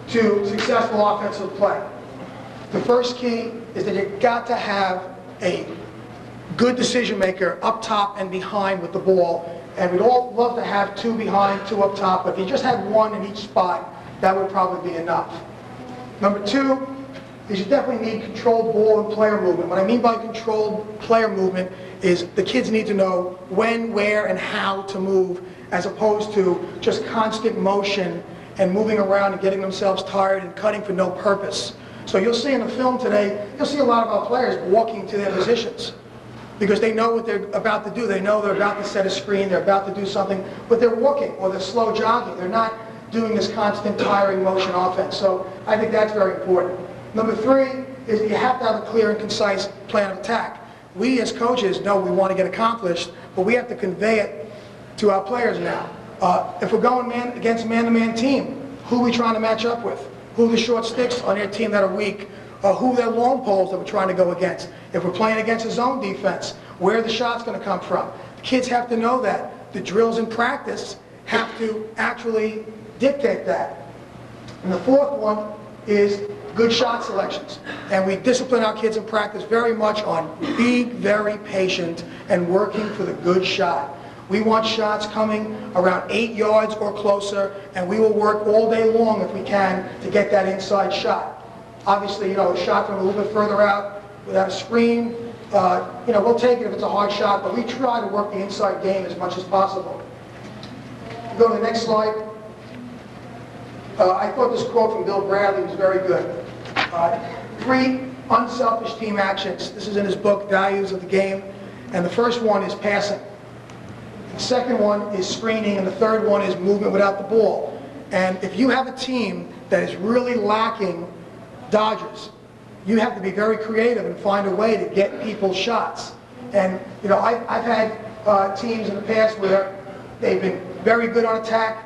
to successful offensive play. The first key is that you've got to have a good decision maker up top and behind with the ball. And we'd all love to have 2 behind, 2 up top, but if you just had 1 in each spot, that would probably be enough. Number 2 is you definitely need controlled ball and player movement. What I mean by controlled player movement is the kids need to know when, where, and how to move, as opposed to just constant motion and moving around and getting themselves tired and cutting for no purpose. So you'll see in the film today, you'll see a lot of our players walking to their positions because they know what they're about to do. They know they're about to set a screen, they're about to do something, but they're walking or they're slow jogging. They're not doing this constant tiring motion offense. So I think that's very important. Number 3 is that you have to have a clear and concise plan of attack. We as coaches know we want to get accomplished, but we have to convey it to our players now. If we're going against a man-to-man team, who are we trying to match up with? Who are the short sticks on their team that are weak? Who are their long poles that we're trying to go against? If we're playing against a zone defense, where are the shots going to come from? The kids have to know that. The drills in practice have to actually dictate that. And the 4th one is good shot selections. And we discipline our kids in practice very much on being very patient and working for the good shot. We want shots coming around 8 yards or closer, and we will work all day long if we can to get that inside shot. Obviously, a shot from a little bit further out without a screen, we'll take it if it's a hard shot, but we try to work the inside game as much as possible. Go to the next slide. I thought this quote from Bill Bradley was very good. 3 unselfish team actions. This is in his book, Values of the Game. And the first one is passing. The second one is screening, and the third one is movement without the ball. And if you have a team that is really lacking dodgers, you have to be very creative and find a way to get people shots. And I've had teams in the past where they've been very good on attack,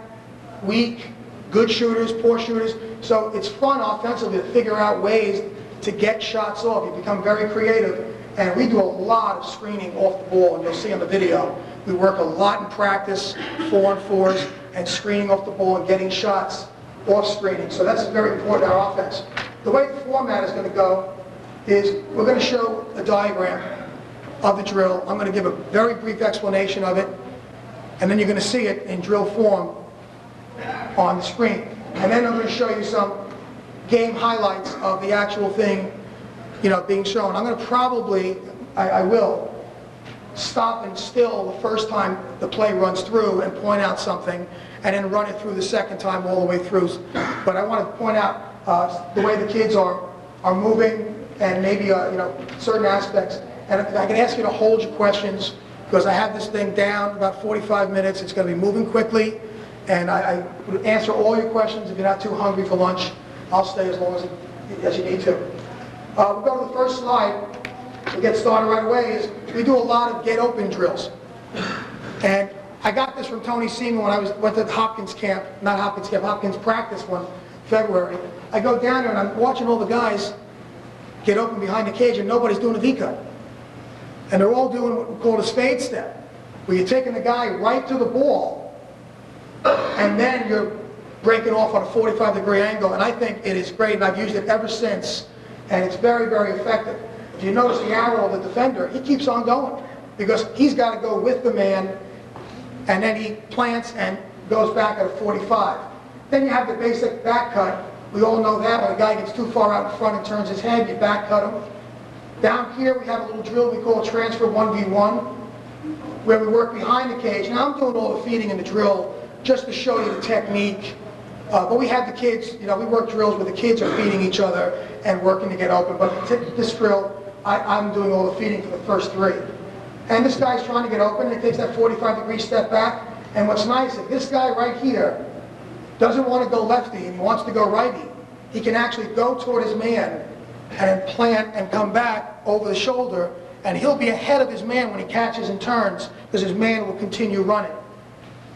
weak, good shooters, poor shooters. So it's fun offensively to figure out ways to get shots off. You become very creative. And we do a lot of screening off the ball, and you'll see on the video. We work a lot in practice, 4-on-4s, and screening off the ball and getting shots off screening. So that's very important to our offense. The way the format is going to go is we're going to show a diagram of the drill. I'm going to give a very brief explanation of it, and then you're going to see it in drill form on the screen. And then I'm going to show you some game highlights of the actual thing being shown. I'm going to probably, I will, stop and still the first time the play runs through and point out something, and then run it through the second time all the way through. But I want to point out the way the kids are moving, and maybe certain aspects. And I can ask you to hold your questions, because I have this thing down about 45 minutes. It's going to be moving quickly, and I would answer all your questions. If you're not too hungry for lunch, I'll stay as long as you need to. We'll go to the first slide. We'll get started right away. Is we do a lot of get open drills. And I got this from Tony Seaman when I went to Hopkins practice one February. I go down there and I'm watching all the guys get open behind the cage, and nobody's doing a V-cut. And they're all doing what we call a spade step, where you're taking the guy right to the ball, and then you're breaking off on a 45-degree angle. And I think it is great, and I've used it ever since. And it's very, very effective. if you notice the arrow of the defender, he keeps on going because he's got to go with the man, and then he plants and goes back at a 45. Then you have the basic back cut. We all know that when a guy gets too far out in front and turns his head, you back cut him. Down here we have a little drill we call transfer 1v1, where we work behind the cage. Now I'm doing all the feeding in the drill just to show you the technique. But we have the kids, we work drills where the kids are feeding each other and working to get open. But this drill, I'm doing all the feeding for the first three. And this guy's trying to get open, and he takes that 45-degree step back. And what's nice, if this guy right here doesn't want to go lefty and he wants to go righty, he can actually go toward his man and plant and come back over the shoulder, and he'll be ahead of his man when he catches and turns, because his man will continue running.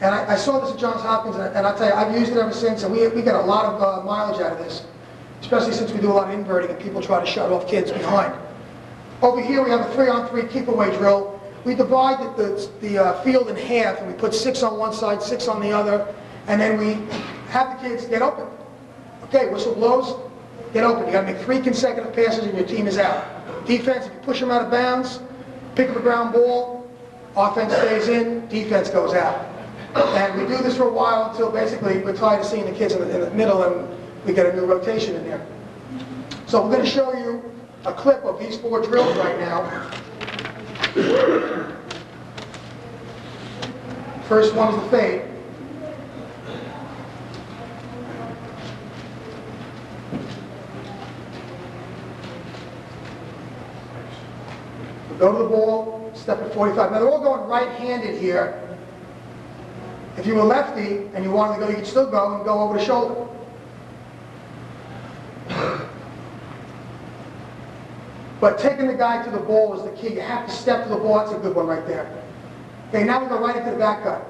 And I saw this at Johns Hopkins, and I'll tell you, I've used it ever since, and we get a lot of mileage out of this, especially since we do a lot of inverting and people try to shut off kids behind. Over here we have a 3-on-3 keep-away drill. We divide the field in half, and we put 6 on one side, 6 on the other, and then we have the kids get open. Okay, whistle blows, get open. You got to make 3 consecutive passes and your team is out. Defense, if you push them out of bounds, pick up a ground ball, offense stays in, defense goes out. And we do this for a while until basically we're tired of seeing the kids in the middle and we get a new rotation in there. So we're going to show you a clip of these 4 drills right now. First one is the fade. Go to the ball, step at 45. Now they're all going right-handed here. If you were lefty and you wanted to go, you could still go and go over the shoulder. But taking the guy to the ball is the key. You have to step to the ball. That's a good one right there. Okay, now we go right into the back cut.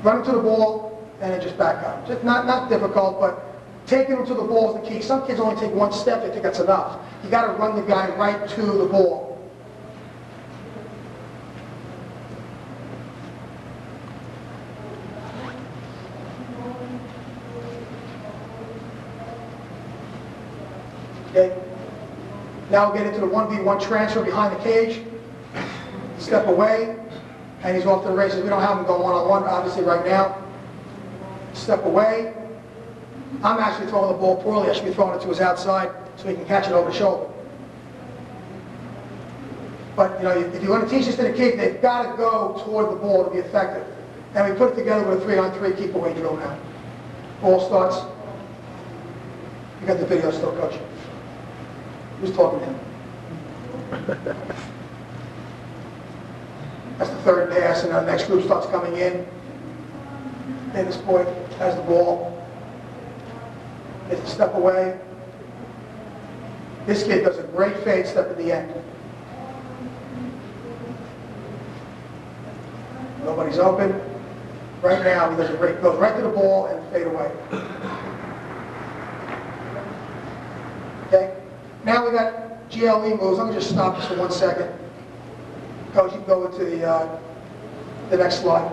Run him to the ball and then just back cut. Just not difficult, but taking him to the ball is the key. Some kids only take 1 step, they think that's enough. You got to run the guy right to the ball. Okay. Now we'll get into the 1v1 transfer behind the cage. Step away, and he's off to the races. We don't have him go one-on-one, obviously, right now. Step away. I'm actually throwing the ball poorly. I should be throwing it to his outside so he can catch it over the shoulder. But, if you want to teach this to the kids, they've got to go toward the ball to be effective. And we put it together with a 3-on-3 keep-away drill now. Ball starts. You got the video still, Coach. Who's talking to him? That's the 3rd pass, and the next group starts coming in. Then this boy has the ball. Gets a step away. This kid does a great fade step at the end. Nobody's open. Right now, he does a great, goes right to the ball and fade away. Okay? Now we got GLE moves. Let me just stop this for 1 second. Coach, you can go into the next slide.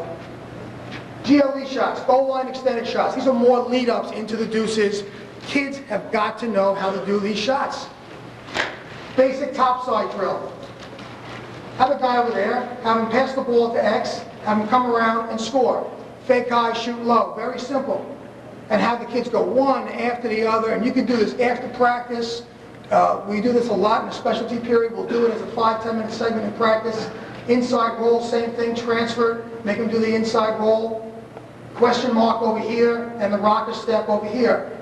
GLE shots, goal line extended shots. These are more lead-ups into the deuces. Kids have got to know how to do these shots. Basic topside drill. Have a guy over there, have him pass the ball to X, have him come around and score. Fake high, shoot low. Very simple. And have the kids go one after the other, and you can do this after practice. We do this a lot in the specialty period. We'll do it as a 5-10 minute segment in practice. Inside roll, same thing, transfer, make them do the inside roll. Question mark over here, and the rocker step over here.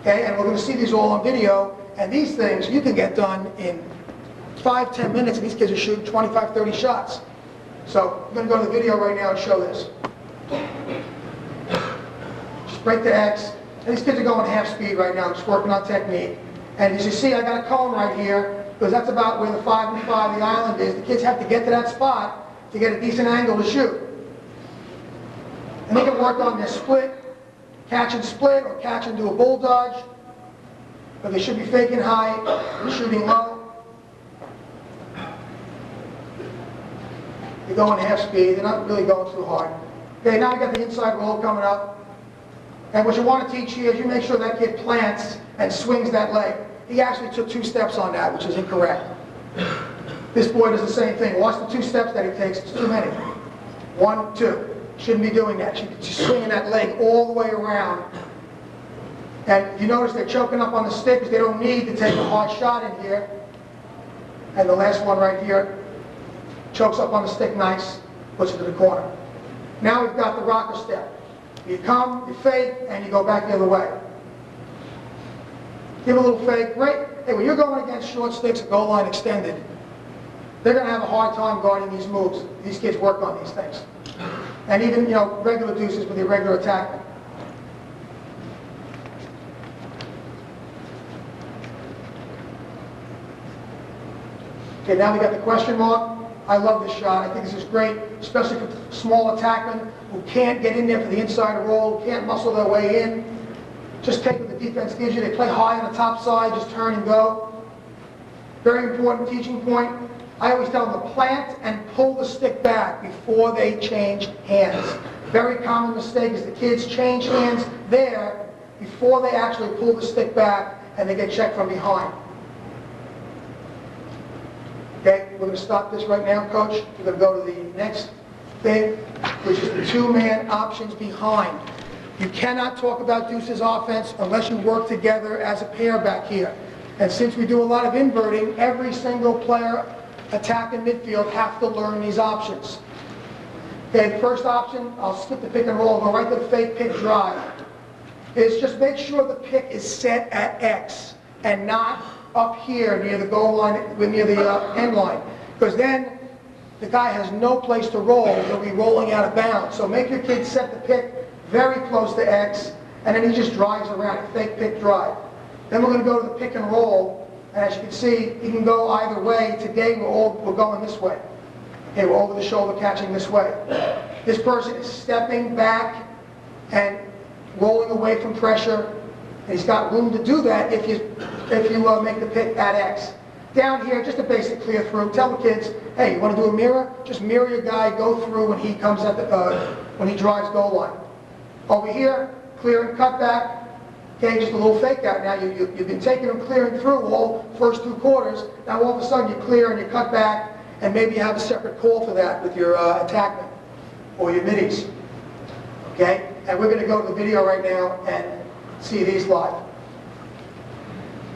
Okay, and we're going to see these all on video, and these things you can get done in 5-10 minutes, and these kids are shooting 25-30 shots. So I'm going to go to the video right now and show this. Just break the X, and these kids are going half speed right now, just working on technique. And as you see, I got a cone right here, because that's about where the 5 and 5 the island is. The kids have to get to that spot to get a decent angle to shoot. And they can work on their split, catch and split, or catch and do a bull dodge. But they should be faking high, shooting low. They're going half speed, they're not really going too hard. Okay, now we got the inside roll coming up. And what you want to teach here is you make sure that kid plants and swings that leg. he actually took 2 steps on that, which is incorrect. This boy does the same thing. Watch the 2 steps that he takes. It's too many. 1, 2. Shouldn't be doing that. She's swinging that leg all the way around. And you notice they're choking up on the stick because they don't need to take a hard shot in here. And the last one right here chokes up on the stick nice, puts it to the corner. Now we've got the rocker step. You come, you fake, and you go back the other way. Give a little fake, right? Hey, when you're going against short sticks, goal line extended, they're going to have a hard time guarding these moves. These kids work on these things. And even, regular deuces with the irregular attackman. Okay, now we got the question mark. I love this shot. I think this is great, especially for small attackmen who can't get in there for the inside roll, who can't muscle their way in. Just take what the defense gives you. They play high on the top side, just turn and go. Very important teaching point. I always tell them to plant and pull the stick back before they change hands. Very common mistake is the kids change hands there before they actually pull the stick back and they get checked from behind. Okay, we're going to stop this right now, Coach. We're going to go to the next thing, which is the 2-man options behind. You cannot talk about deuces offense unless you work together as a pair back here. And since we do a lot of inverting, every single player attack in midfield have to learn these options. Okay, the first option, I'll skip the pick and roll, go right to the fake pick drive. Is just make sure the pick is set at X and not up here near the goal line, near the end line. Because then the guy has no place to roll. He'll be rolling out of bounds. So make your kid set the pick very close to X, and then he just drives around, a fake pick drive. Then we're going to go to the pick and roll, and as you can see, you can go either way. Today we're going this way. Okay, we're over the shoulder catching this way. This person is stepping back and rolling away from pressure, and he's got room to do that if you make the pick at X. Down here, just a basic clear through. Tell the kids, hey, you want to do a mirror? Just mirror your guy, go through when he comes at when he drives goal line. Over here, clear and cut back. Okay, just a little fake out. Now you've been taking them clearing through all first 2 quarters. Now all of a sudden you clear and you cut back, and maybe you have a separate call for that with your attackmen or your middies. Okay, and we're going to go to the video right now and see these live.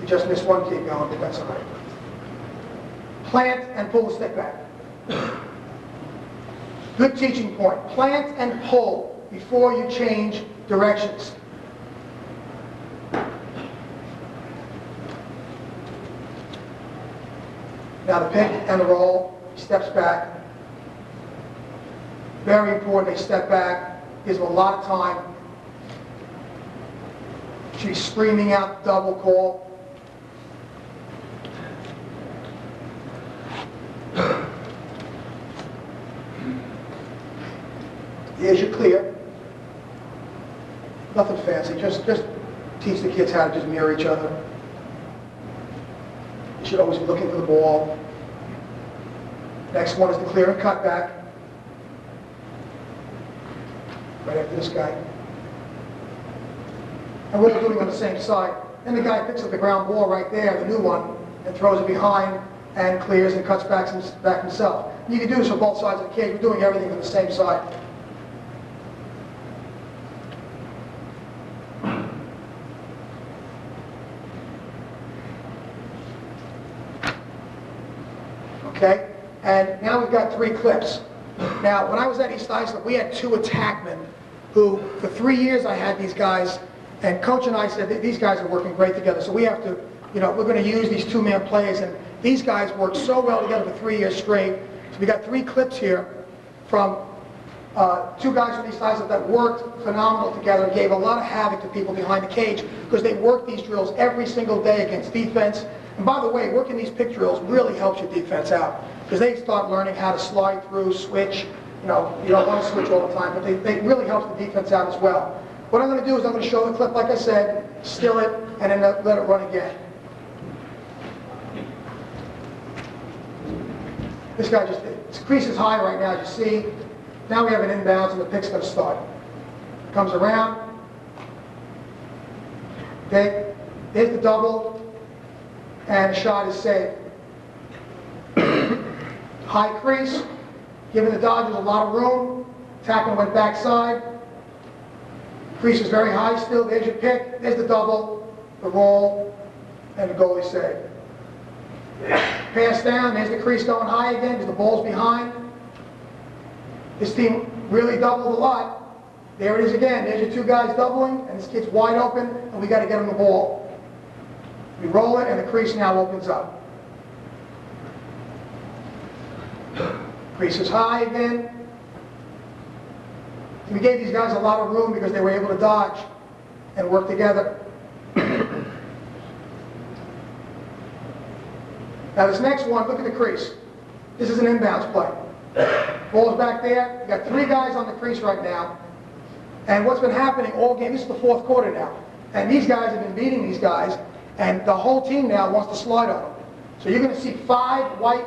We just missed one kid going, but that's all right. Plant and pull the stick back. Good teaching point. Plant and pull before you change directions. Now the pick and the roll, he steps back. Very important, they step back. Gives them a lot of time. She's screaming out the double call. Here's your clear. Nothing fancy, just teach the kids how to just mirror each other. You should always be looking for the ball. Next one is the clear and cut back. Right after this guy. And we're doing on the same side. Then the guy picks up the ground ball right there, the new one, and throws it behind and clears and cuts back himself. You can do this for both sides of the cage. We're doing everything on the same side. Okay, and now we've got 3 clips. Now, when I was at East Islip, we had 2 attackmen who, for 3 years I had these guys, and Coach and I said that these guys are working great together, so we have to, we're going to use these 2-man plays, and these guys worked so well together for 3 years straight. So we got 3 clips here from 2 guys from East Islip that worked phenomenal together and gave a lot of havoc to people behind the cage because they worked these drills every single day against defense. And by the way, working these pick drills really helps your defense out because they start learning how to slide through, switch. You don't want to switch all the time, but they really helps the defense out as well. What I'm going to do is I'm going to show the clip like I said, still it, and then let it run again. This guy just, his crease is high right now, as you see. Now we have an inbounds and the pick's going to start. Comes around. Okay, there's the double. and the shot is saved. High crease, giving the Dodgers a lot of room. Tackman went backside. Crease is very high still. There's your pick. There's the double, the roll, and the goalie save. Pass down. There's the crease going high again because the ball's behind. This team really doubled a lot. There it is again. There's your two guys doubling, and this kid's wide open, and we got to get him the ball. We roll it, and the crease now opens up. Crease is high again. We gave these guys a lot of room because they were able to dodge and work together. Now this next one, look at the crease. This is an inbounds play. Ball's back there. You got three guys on the crease right now. And what's been happening all game, this is the fourth quarter now. And these guys have been beating these guys, and the whole team now wants to slide on them. So you're going to see 5 white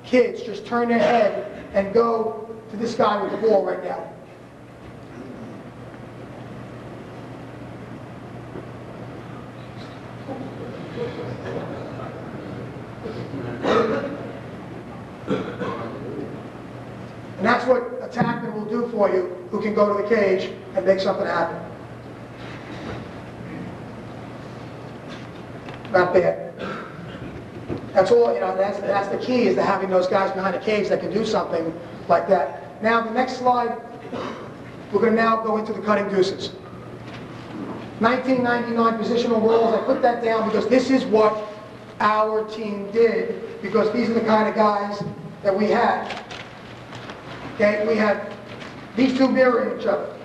kids just turn their head and go to this guy with the ball right now. And that's what attackman will do for you, who can go to the cage and make something happen. Not bad. That's all, you know, that's the key, is to having those guys behind the cage that can do something like that. Now, the next slide, we're going to now go into the cutting deuces. 1999 positional rolls, I put that down because this is what our team did, because these are the kind of guys that we had. Okay, we had these two mirroring each other.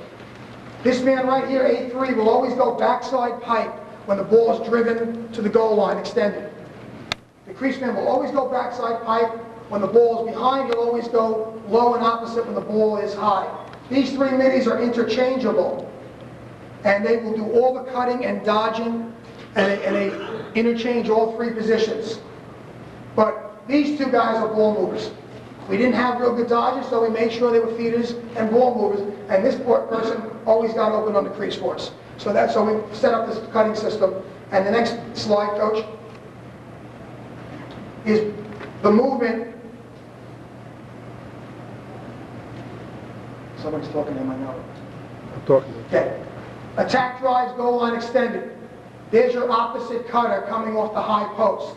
This man right here, 8'3", will always go backside pipe when the ball is driven to the goal line, extended. The crease man will always go backside pipe. When the ball is behind, he'll always go low and opposite when the ball is high. These three middies are interchangeable, and they will do all the cutting and dodging, and they interchange all three positions. But these two guys are ball movers. We didn't have real good dodgers, so we made sure they were feeders and ball movers, and this person always got open on the crease for us. So we set up this cutting system. And the next slide, Coach, is the movement. Somebody's talking to him, I know. I'm talking. Okay. Attack drives, goal line extended. There's your opposite cutter coming off the high post.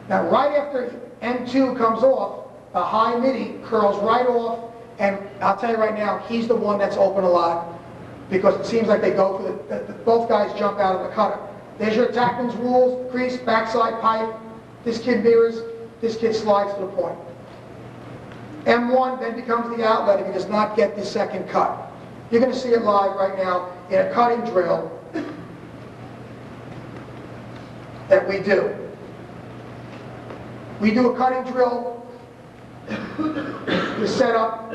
Now, right after M2 comes off, a high midi curls right off, and I'll tell you right now, he's the one that's open a lot, because it seems like they go for both guys jump out of the cutter. There's your attackman's rules: crease, backside pipe. This kid mirrors, this kid slides to the point. M1 then becomes the outlet if he does not get the second cut. You're going to see it live right now in a cutting drill that we do. We do a cutting drill to set up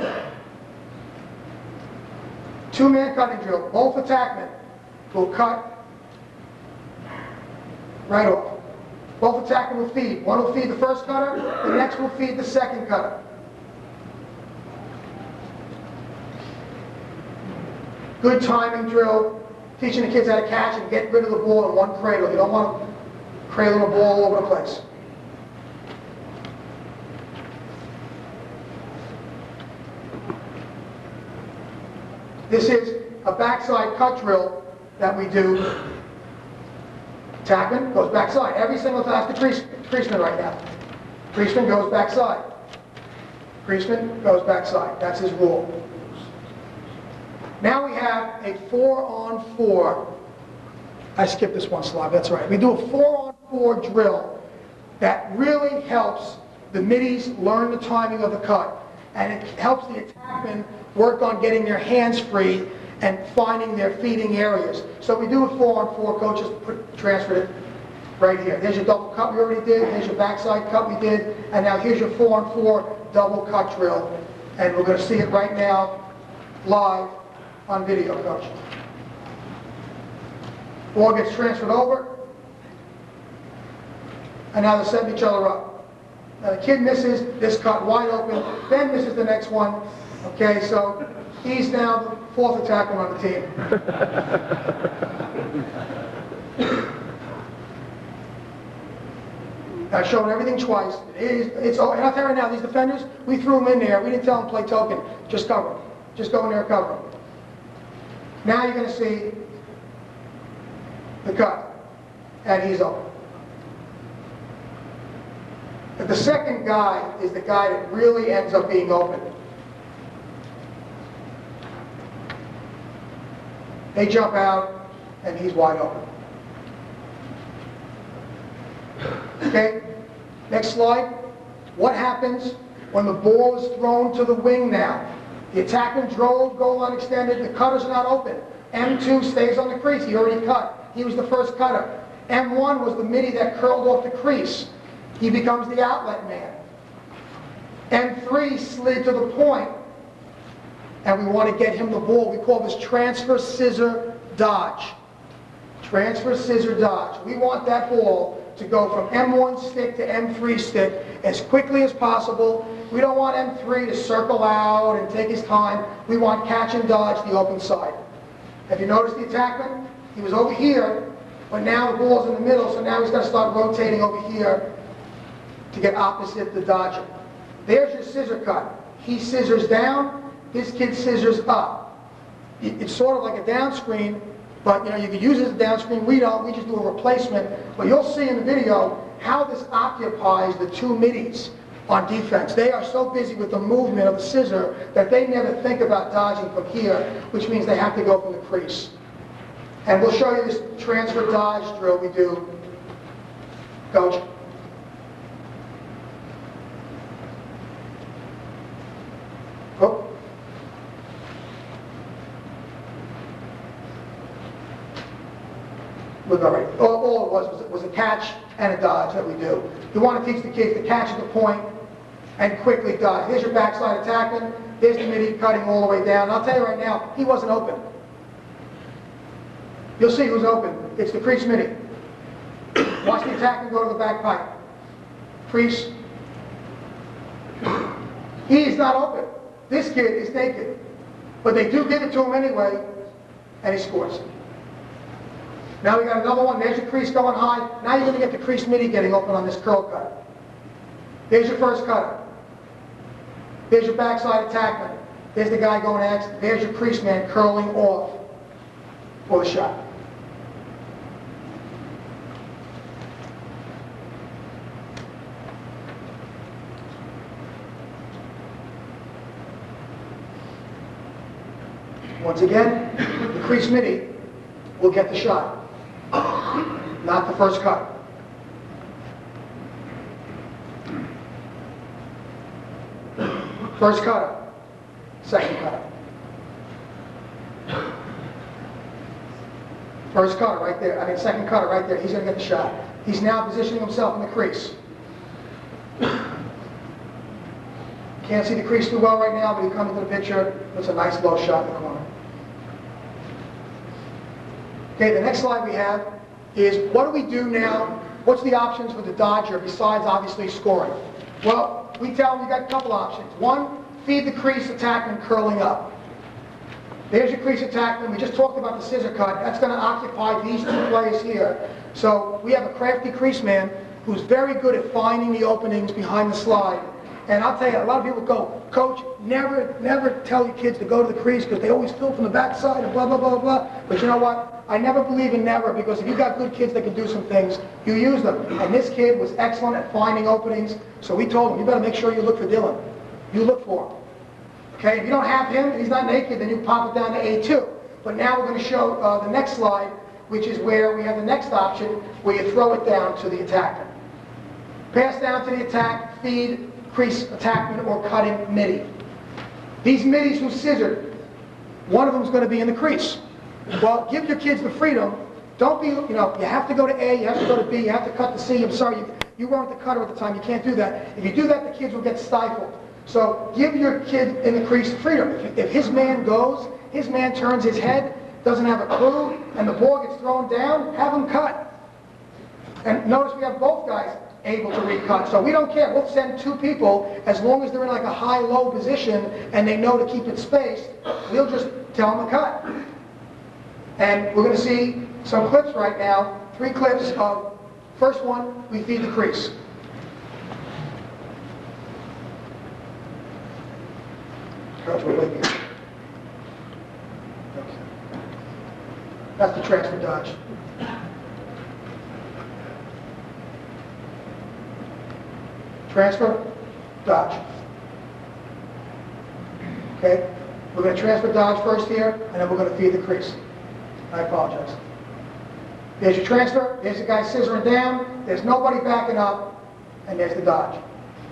two-man cutting drill. Both attackmen will cut right off. Both attackmen will feed. One will feed the first cutter, the next will feed the second cutter. Good timing drill, teaching the kids how to catch and get rid of the ball in one cradle. You don't want to cradle the ball all over the place. This is a backside cut drill that we do. Attackman goes backside. Every single time, that's the creaseman right now. Creaseman goes backside. Creaseman goes backside. That's his rule. Now we have a 4-on-4. I skipped this one slide, that's right. We do a 4-on-4 drill that really helps the middies learn the timing of the cut, and it helps the attackmen work on getting their hands free and finding their feeding areas. So we do a 4-on-4, coaches transferred it right here. There's your double cut we already did, here's your backside cut we did, and now here's your 4-on-4 double cut drill. And we're going to see it right now live on video, Coach. Ball gets transferred over, and now they're setting each other up. Now the kid misses this cut wide open, then misses the next one. Okay, so he's now the fourth attacker on the team. I showed everything twice. And I'll tell you right now, these defenders, we threw them in there. We didn't tell them to play token. Just cover them. Just go in there and cover them. Now you're going to see the cut. And he's open. But the second guy is the guy that really ends up being open. They jump out, and he's wide open. Okay, next slide. What happens when the ball is thrown to the wing now? The attackman drove, goal line extended, the cutter's not open. M2 stays on the crease, he already cut. He was the first cutter. M1 was the midi that curled off the crease. He becomes the outlet man. M3 slid to the point, and we want to get him the ball. We call this transfer scissor dodge. Transfer scissor dodge. We want that ball to go from M1 stick to M3 stick as quickly as possible. We don't want M3 to circle out and take his time. We want catch and dodge the open side. Have you noticed the attackman? He was over here, but now the ball's in the middle, so now he's got to start rotating over here to get opposite the dodger. There's your scissor cut. He scissors down, this kid scissors up. It's sort of like a down screen, but you could use it as a down screen. We don't, we just do a replacement. But you'll see in the video how this occupies the two middies on defense. They are so busy with the movement of the scissor that they never think about dodging from here, which means they have to go from the crease. And we'll show you this transfer dodge drill we do. Coach. Oh. Look, all right. All it was a catch and a dodge that we do. You want to teach the kids to catch at the point and quickly dodge. Here's your backside attacking. There's the midi cutting all the way down. And I'll tell you right now, he wasn't open. You'll see who's open. It's the crease midi. Watch the attacker go to the back pipe. Crease. He is not open. This kid is naked. But they do give it to him anyway, and he scores. Now we got another one. There's your crease going high. Now you're going to get the crease midi getting open on this curl cut. There's your first cutter. There's your backside attackman. There's the guy going X. There's your crease man curling off for the shot. Once again, the crease midi will get the shot, not the first cut. First cutter, second cutter. First cutter right there, second cutter right there, he's going to get the shot. He's now positioning himself in the crease. Can't see the crease too well right now, but he comes into the picture. It's a nice low shot in the corner. Okay, the next slide we have is what do we do now? What's the options for the dodger besides obviously scoring? Well, we tell them you got a couple options. One, feed the crease attackman curling up. There's your crease attackman. We just talked about the scissor cut. That's going to occupy these two players here. So we have a crafty crease man who's very good at finding the openings behind the slide. And I'll tell you, a lot of people go, Coach, never tell your kids to go to the crease because they always fill from the backside and blah, blah, blah, blah. But you know what? I never believe in never, because if you've got good kids that can do some things, you use them. And this kid was excellent at finding openings, so we told him, you better make sure you look for Dylan. You look for him. Okay, if you don't have him, he's not naked, then you pop it down to A2. But now we're going to show the next slide, which is where we have the next option, where you throw it down to the attacker. Pass down to the attack, feed, crease attackman, or cutting midi. These middies who scissored, one of them is going to be in the crease. Well, give your kids the freedom. Don't be, you have to go to A, you have to go to B, you have to cut to C. I'm sorry, you weren't the cutter at the time. You can't do that. If you do that, the kids will get stifled. So give your kid in the crease freedom. If his man goes, his man turns his head, doesn't have a clue, and the ball gets thrown down, have him cut. And notice we have both guys able to recut. So we don't care. We'll send two people as long as they're in like a high-low position and they know to keep it spaced. We'll just tell them to cut. And we're going to see some clips right now, 3 clips of, first one, we feed the crease. Coach, we're with you. Okay. That's the transfer dodge. Transfer, dodge. Okay? We're going to transfer dodge first here, and then we're going to feed the crease. I apologize. There's your transfer, there's the guy scissoring down, there's nobody backing up, and there's the dodge.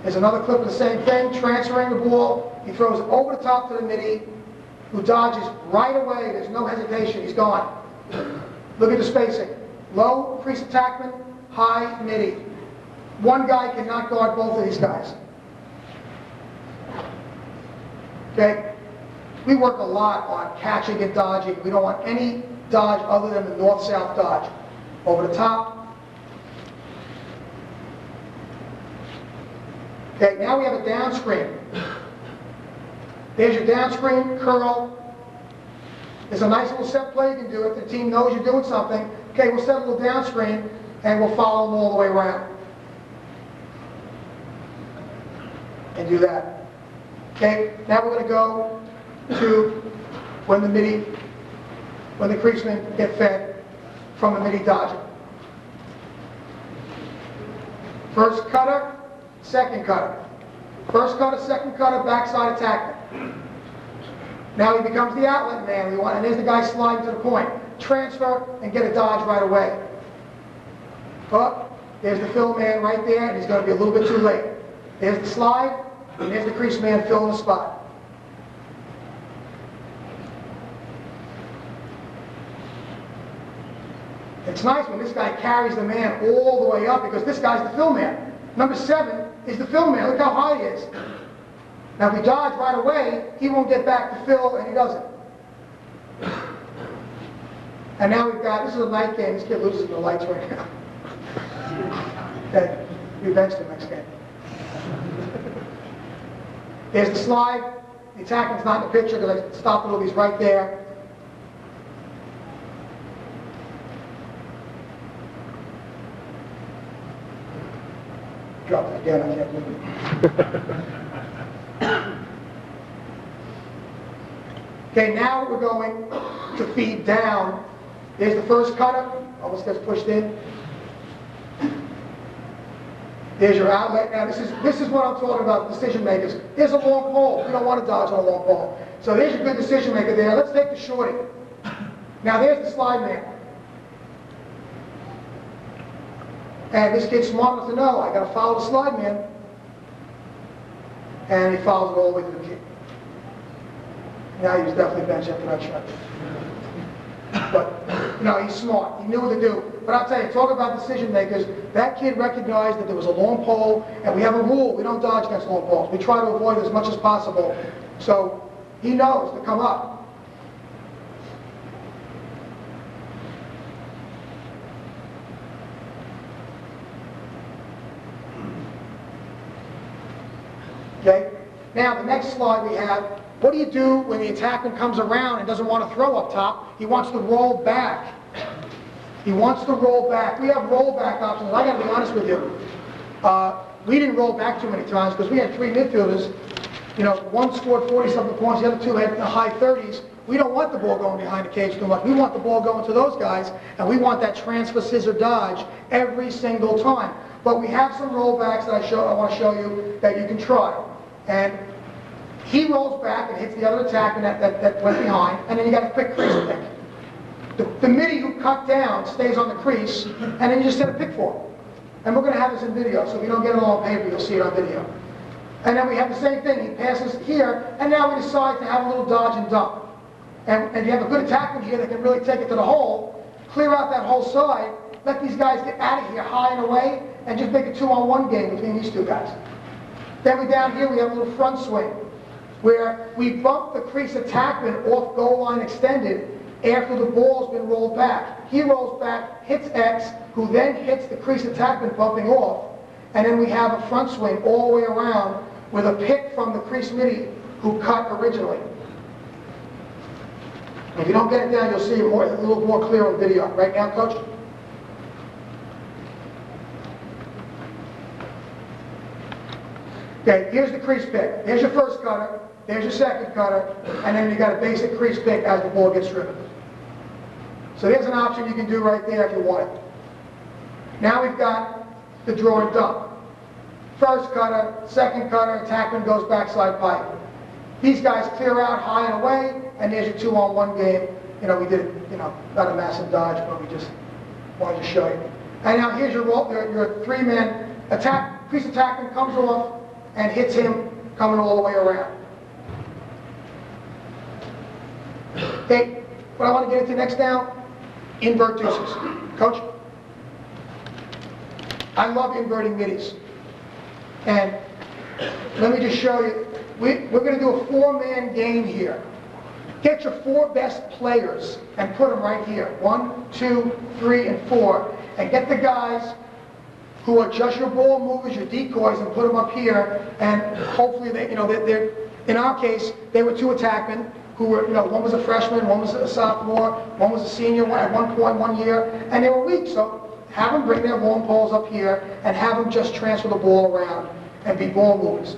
There's another clip of the same thing, transferring the ball, he throws it over the top to the midi, who dodges right away, there's no hesitation, he's gone. Look at the spacing. Low, crease attackman, high, midi. One guy cannot guard both of these guys. Okay? We work a lot on catching and dodging. We don't want any dodge other than the north-south dodge. Over the top. Okay, now we have a down screen. There's your down screen, curl. There's a nice little set play you can do if the team knows you're doing something. Okay, we'll set a little down screen and we'll follow them all the way around. And do that. Okay, now we're going to go to when the creasemen get fed from the midi dodging. First cutter, second cutter. First cutter, second cutter, backside attackman. Now he becomes the outlet man. And there's the guy sliding to the point. Transfer and get a dodge right away. Up, there's the fill man right there, and he's going to be a little bit too late. There's the slide, and there's the crease man filling the spot. It's nice when this guy carries the man all the way up because this guy's the fill man. Number 7 is the fill man. Look how high he is. Now if we dodge right away, he won't get back to fill, and he doesn't. And now we've got, this is a night game. This kid loses the lights right now. Okay, we benched him next game. There's the slide. The attackman's not in the picture because I stopped all these right there. Drop it again, I can't move it. Okay, now we're going to feed down. There's the first cutter, almost gets pushed in. There's your outlet. Now this is what I'm talking about, decision makers. Here's a long pole. We don't want to dodge on a long pole. So there's your good decision maker there. Let's take the shorty. Now there's the slide man. And this kid's smart enough to know, I got to follow the slide man. And he follows it all the way to the kid. Now he was definitely benched after that shot. But, you know, he's smart. He knew what to do. But I'll tell you, talk about decision makers. That kid recognized that there was a long pole, and we have a rule. We don't dodge against long poles. We try to avoid it as much as possible. So he knows to come up. Okay? Now, the next slide we have, what do you do when the attackman comes around and doesn't want to throw up top? He wants to roll back. He wants to roll back. We have rollback options. I got to be honest with you. We didn't roll back too many times because we had 3 midfielders. You know, one scored 40-something points, the other 2 had the high 30s. We don't want the ball going behind the cage too much. We want the ball going to those guys, and we want that transfer scissor dodge every single time. But we have some rollbacks that I want to show you that you can try. And he rolls back and hits the other attacker that went behind, and then you got a quick crease pick. The midi who cut down stays on the crease, and then you just hit a pick for him. And we're going to have this in video, so if you don't get it all on paper, you'll see it on video. And then we have the same thing. He passes here, and now we decide to have a little dodge and dump. And you have a good attacker here that can really take it to the hole, clear out that whole side, let these guys get out of here high and away, and just make a 2-on-1 game between these 2 guys. Then we down here, we have a little front swing, where we bump the crease attackman off goal line extended after the ball's been rolled back. He rolls back, hits X, who then hits the crease attackman bumping off, and then we have a front swing all the way around with a pick from the crease midi who cut originally. If you don't get it down, you'll see it a little more clear on video. Right now, Coach? Okay, here's the crease pick. Here's your first cutter. there's your second cutter, and then you got a basic crease pick as the ball gets driven. So there's an option you can do right there if you want it. Now we've got the draw and dump. First cutter, second cutter, attackman goes backside pipe. These guys clear out high and away, and there's your 2-on-1 game. You know, we did, you know, not a massive dodge, but we just wanted to show you. And now here's your three-man attack. Crease attackman comes off and hits him coming all the way around. Okay, what I want to get into next now, invert deuces. Coach? I love inverting middies. And let me just show you, we're going to do a 4-man game here. Get your 4 best players and put them right here. 1, 2, 3, and 4. And get the guys who are just your ball movers, your decoys, and put them up here. And hopefully, they're in our case, they were 2 attackmen who were, one was a freshman, one was a sophomore, one was a senior at one point, 1 year, and they were weak. So have them bring their long poles up here and have them just transfer the ball around and be ball movers.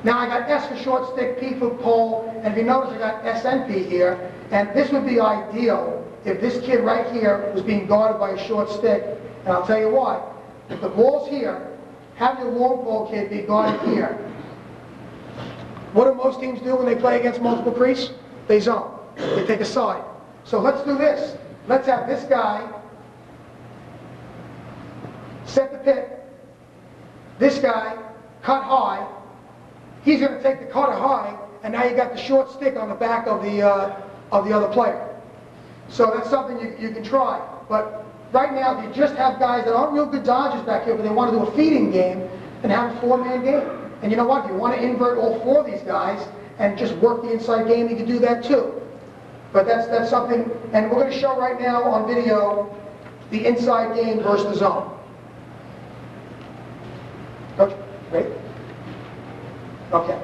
Now I got S for short stick, P for pole, and if you notice I got S and P here, and this would be ideal if this kid right here was being guarded by a short stick, and I'll tell you why. If the ball's here, have your long pole kid be guarded here. What do most teams do when they play against multiple crease? They zone. They take a side. So let's do this. Let's have this guy set the pick. This guy cut high. He's going to take the cutter high, and now you got the short stick on the back of the other player. So that's something you can try. But right now, if you just have guys that aren't real good dodgers back here, but they want to do a feeding game, and have a 4-man game. And you know what? If you want to invert all 4 of these guys and just work the inside game, you can do that too. But that's something, and we're going to show right now on video the inside game versus the zone. Coach, ready? Okay.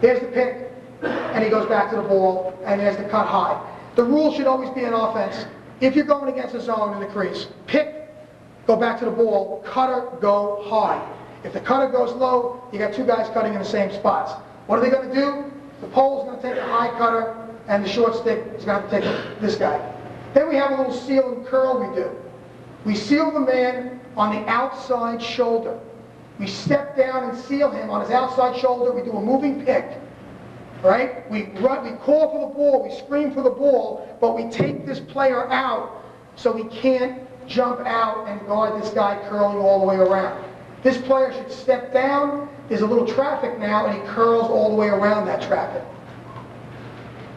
There's the pick, and he goes back to the ball, and there's the cut high. The rule should always be in offense, if you're going against a zone in the crease, pick, go back to the ball, cutter, go high. If the cutter goes low, you got 2 guys cutting in the same spots. What are they going to do? The pole's going to take a high cutter, and the short stick is going to have to take this guy. Then we have a little seal and curl we do. We seal the man on the outside shoulder. We step down and seal him on his outside shoulder. We do a moving pick, right? We call for the ball, we scream for the ball, but we take this player out so he can't jump out and guard this guy curling all the way around. This player should step down. There's a little traffic now, and he curls all the way around that traffic.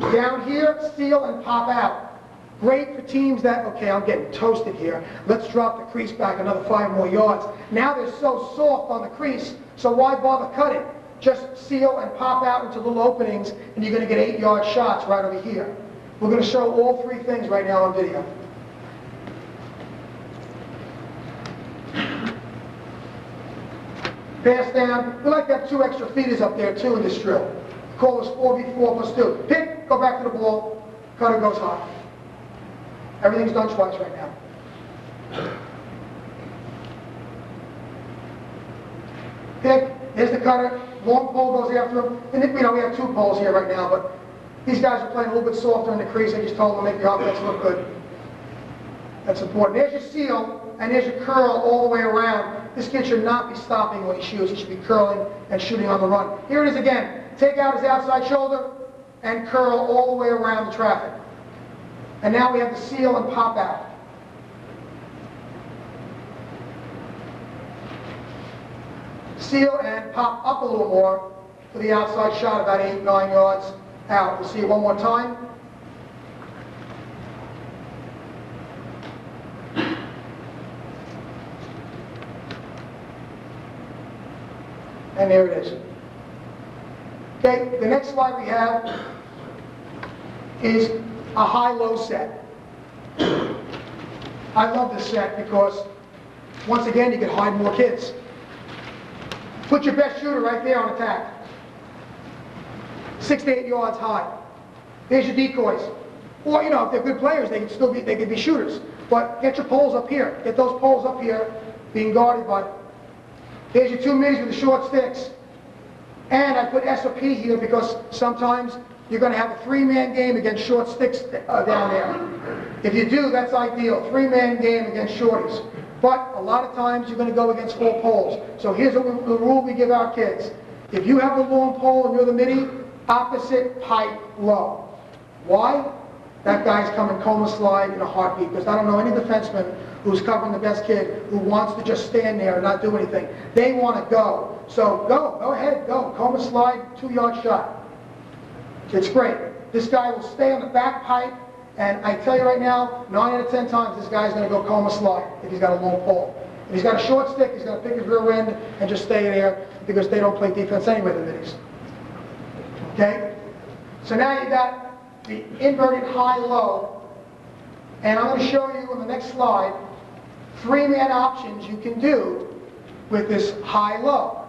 Down here, seal and pop out. Great for teams that, okay, I'm getting toasted here. Let's drop the crease back another 5 more yards. Now they're so soft on the crease, so why bother cutting? Just seal and pop out into little openings, and you're going to get 8-yard shots right over here. We're going to show all 3 things right now on video. Pass down. We like to have 2 extra feeders up there too in this drill. Call this 4v4 plus 2. Pick, go back to the ball, cutter goes high. Everything's done twice right now. Pick, here's the cutter, long pole goes after him. And we have 2 poles here right now, but these guys are playing a little bit softer in the crease. I just told them to make the offense look good. That's important. There's your seal, and there's your curl all the way around. This kid should not be stopping when he shoots. He should be curling and shooting on the run. Here it is again. Take out his outside shoulder and curl all the way around the traffic. And now we have the seal and pop out. Seal and pop up a little more for the outside shot, about 8, 9 yards out. We'll see it one more time. And there it is. Okay, the next slide we have is a high-low set. I love this set because, once again, you can hide more kids. Put your best shooter right there on attack. 6 to 8 yards high. There's your decoys. Or, if they're good players, they could be shooters. But get your poles up here. Get those poles up here being guarded by. There's your 2 middies with the short sticks. And I put S or P here because sometimes you're going to have a 3-man game against short sticks down there. If you do, that's ideal. 3-man game against shorties. But a lot of times you're going to go against 4 poles. So here's the rule we give our kids. If you have the long pole and you're the midi, opposite pipe low. Why? That guy's coming coma slide in a heartbeat, because I don't know any defenseman who's covering the best kid who wants to just stand there and not do anything. They want to go. So go ahead, go. Coma slide, 2-yard shot. It's great. This guy will stay on the back pipe, and I tell you right now, 9 out of 10 times this guy's going to go coma slide if he's got a long pole. If he's got a short stick, he's going to pick his rear end and just stay there, because they don't play defense anyway, the middies. Okay? So now you got the inverted high-low, and I'm going to show you in the next slide 3-man options you can do with this high-low.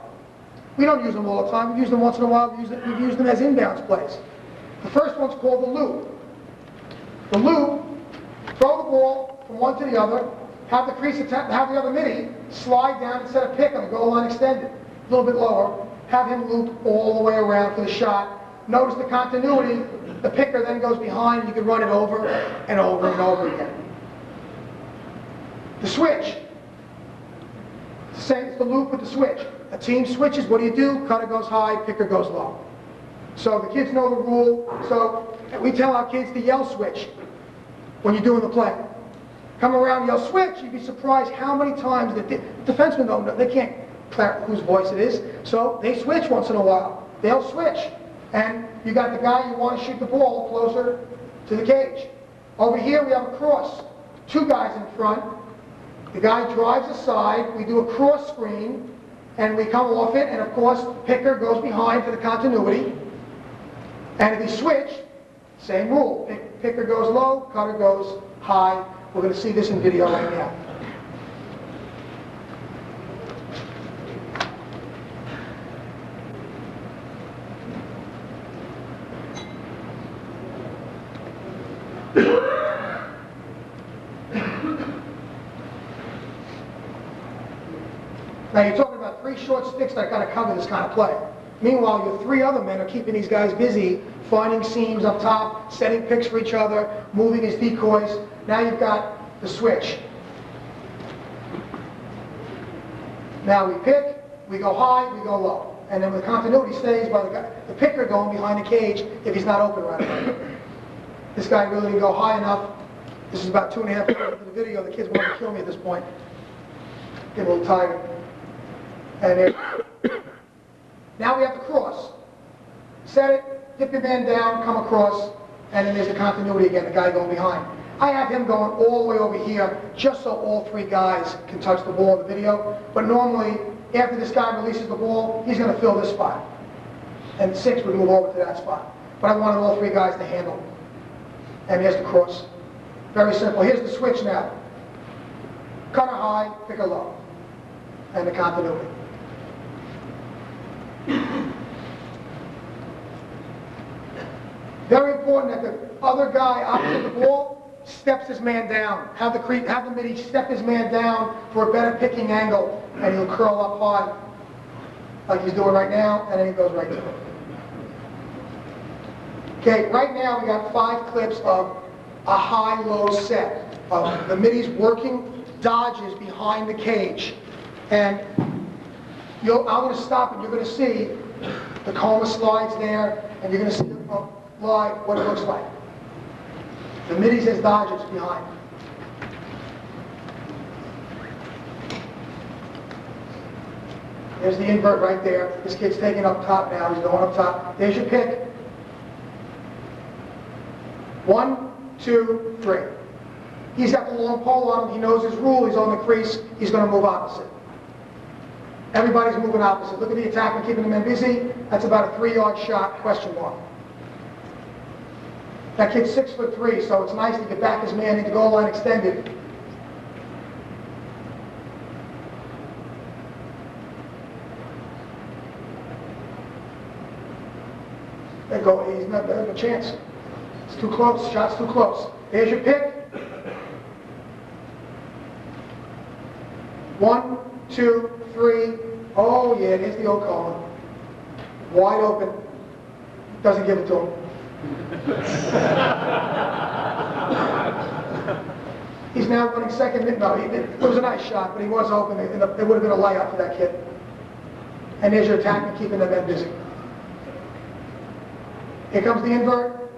We don't use them all the time. We use them once in a while. We've used them as inbounds plays. The first one's called the loop. The loop, throw the ball from one to the other, have the crease attempt, have the other midi slide down and set a pick on the goal line extended, a little bit lower, have him loop all the way around for the shot. Notice the continuity. The picker then goes behind, and you can run it over and over and over again. The switch. It's the loop with the switch. A team switches, what do? Cutter goes high, picker goes low. So the kids know the rule. So we tell our kids to yell switch when you're doing the play. Come around, yell switch. You'd be surprised how many times the defensemen don't know. They can't clarify whose voice it is. So they switch once in a while. They'll switch. And you got the guy you want to shoot the ball closer to the cage. Over here we have a cross. 2 guys in front. The guy drives aside. We do a cross screen, and we come off it. And of course, the picker goes behind for the continuity. And if he switch, same rule. Picker goes low, cutter goes high. We're going to see this in video right now. Now you're talking about 3 short sticks that got to cover this kind of play. Meanwhile, your 3 other men are keeping these guys busy, finding seams up top, setting picks for each other, moving as decoys. Now you've got the switch. Now we pick, we go high, we go low. And then the continuity stays by the picker going behind the cage if he's not open right away. This guy really didn't go high enough. This is about 2.5 minutes into the video. The kids wanted to kill me at this point. Get a little tired. And now we have the cross. Set it, dip your man down, come across, and then there's the continuity again, the guy going behind. I have him going all the way over here just so all 3 guys can touch the ball in the video. But normally, after this guy releases the ball, he's going to fill this spot. And 6 would move over to that spot. But I wanted all 3 guys to handle. And here's the cross. Very simple. Here's the switch now. Cutter high, picker low. And the continuity. Very important that the other guy opposite the ball steps his man down. Have the midi step his man down for a better picking angle, and he'll curl up high like he's doing right now, and then he goes right to it. Okay, right now we got 5 clips of a high-low set of the middies working dodges behind the cage. And I'm going to stop and you're going to see the coma slides there, and you're going to see live what it looks like. The middies has dodges behind. There's the invert right there. This kid's taking up top now. He's going up top. There's your pick. 1, 2, 3. He's got the long pole on him. He knows his rule. He's on the crease. He's going to move opposite. Everybody's moving opposite. Look at the attack and keeping the men busy. That's about a 3-yard shot, question mark. That kid's 6'3", so it's nice to get back his man into goal line extended. There go. He's not a chance. It's too close. Shot's too close. There's your pick. 1, 2, 3. Oh yeah, there's the old coma. wide open, doesn't give it to him. He's now running second. No, it was a nice shot, but he was open. It would have been a layup for that kid. And there's your attackman keeping the men busy. Here comes the invert.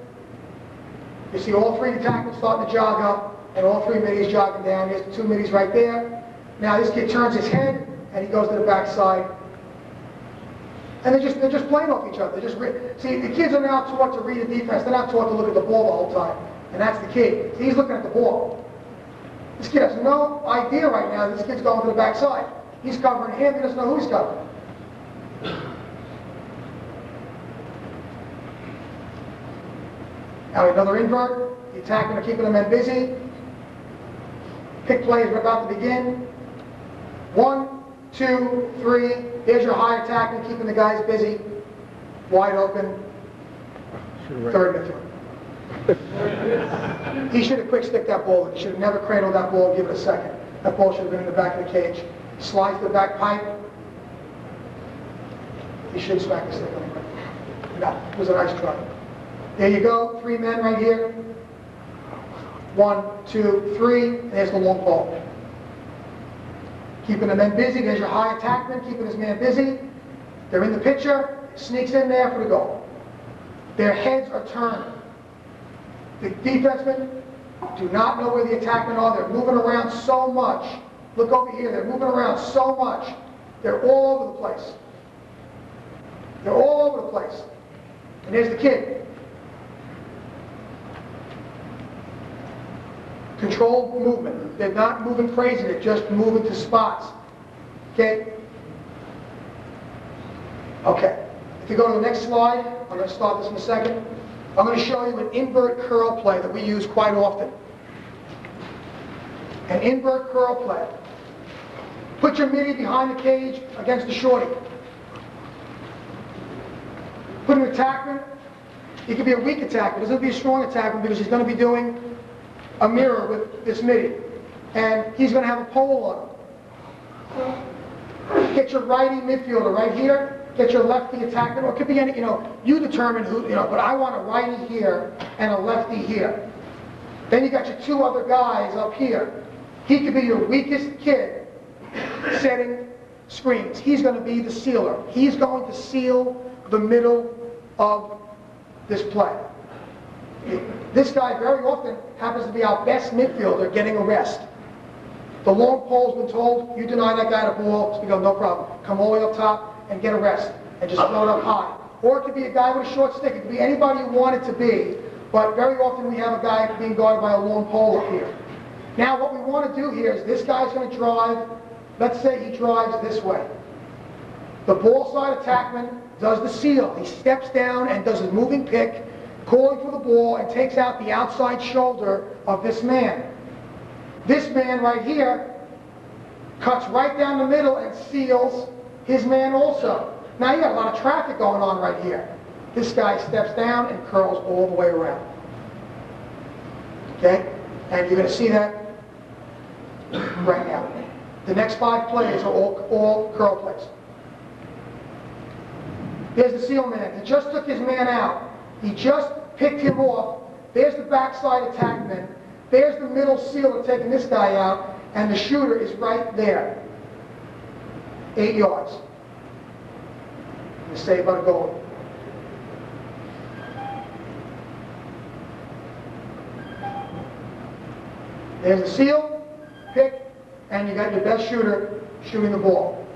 You see all three attackmen starting to jog up, and all three middies jogging down. Here's the two middies right there. Now this kid turns his head, and he goes to the backside. And they're just playing off each other. See, the kids are now taught to read the defense. They're not taught to look at the ball the whole time. And that's the key. See, he's looking at the ball. This kid has no idea right now that this kid's going to the backside. He's covering him. He doesn't know who he's covering. Now another invert. The attackmen are keeping the men busy. Pick plays are about to begin. 1, 2, 3. There's your high attackman keeping the guys busy. Wide open. Third midfield. He should have quick stick that ball. He should have never cradled that ball and give it a second. That ball should have been in the back of the cage. Slides to the back pipe. He should smack the stick on it. No, it was a nice try. There you go. 3 men right here. 1, 2, 3. There's the long ball. Keeping the men busy. There's your high attackman keeping his man busy. They're in the picture. Sneaks in there for the goal. Their heads are turned. The defensemen do not know where the attackmen are. They're moving around so much. Look over here. They're moving around so much. They're all over the place. They're all over the place. And there's the kid. Controlled movement. They're not moving crazy. They're just moving to spots. Okay? Okay. If you go to the next slide, I'm going to start this in a second. I'm going to show you an invert curl play that we use quite often. An invert curl play. Put your midi behind the cage against the shorty. Put an attackman. He could be a weak attackman. He doesn't be a strong attackman because he's going to be doing a mirror with this midi. And he's going to have a pole on him. Get your righty midfielder right here. Get your lefty attackman, or it could be any, you determine who, but I want a righty here and a lefty here. Then you got your 2 other guys up here. He could be your weakest kid setting screens. He's going to be the sealer. He's going to seal the middle of this play. This guy very often happens to be our best midfielder getting a rest. The long pole's been told, you deny that guy the ball, so we go, no problem. Come all the way up top and get a rest and just throw it up high. Or it could be a guy with a short stick. It could be anybody you want it to be, but very often we have a guy being guarded by a long pole up here. Now what we want to do here is this guy's going to drive, let's say he drives this way. The ball side attackman does the seal. He steps down and does a moving pick, calling for the ball, and takes out the outside shoulder of this man. This man right here cuts right down the middle and seals his man also. Now you got a lot of traffic going on right here. This guy steps down and curls all the way around. Okay? And you're going to see that right now. The next 5 plays are all curl plays. There's the seal man. He just took his man out. He just picked him off. There's the backside attackman. There's the middle sealer taking this guy out. And the shooter is right there. 8 yards. And save on a goal. There's the seal, pick, and you got your best shooter shooting the ball.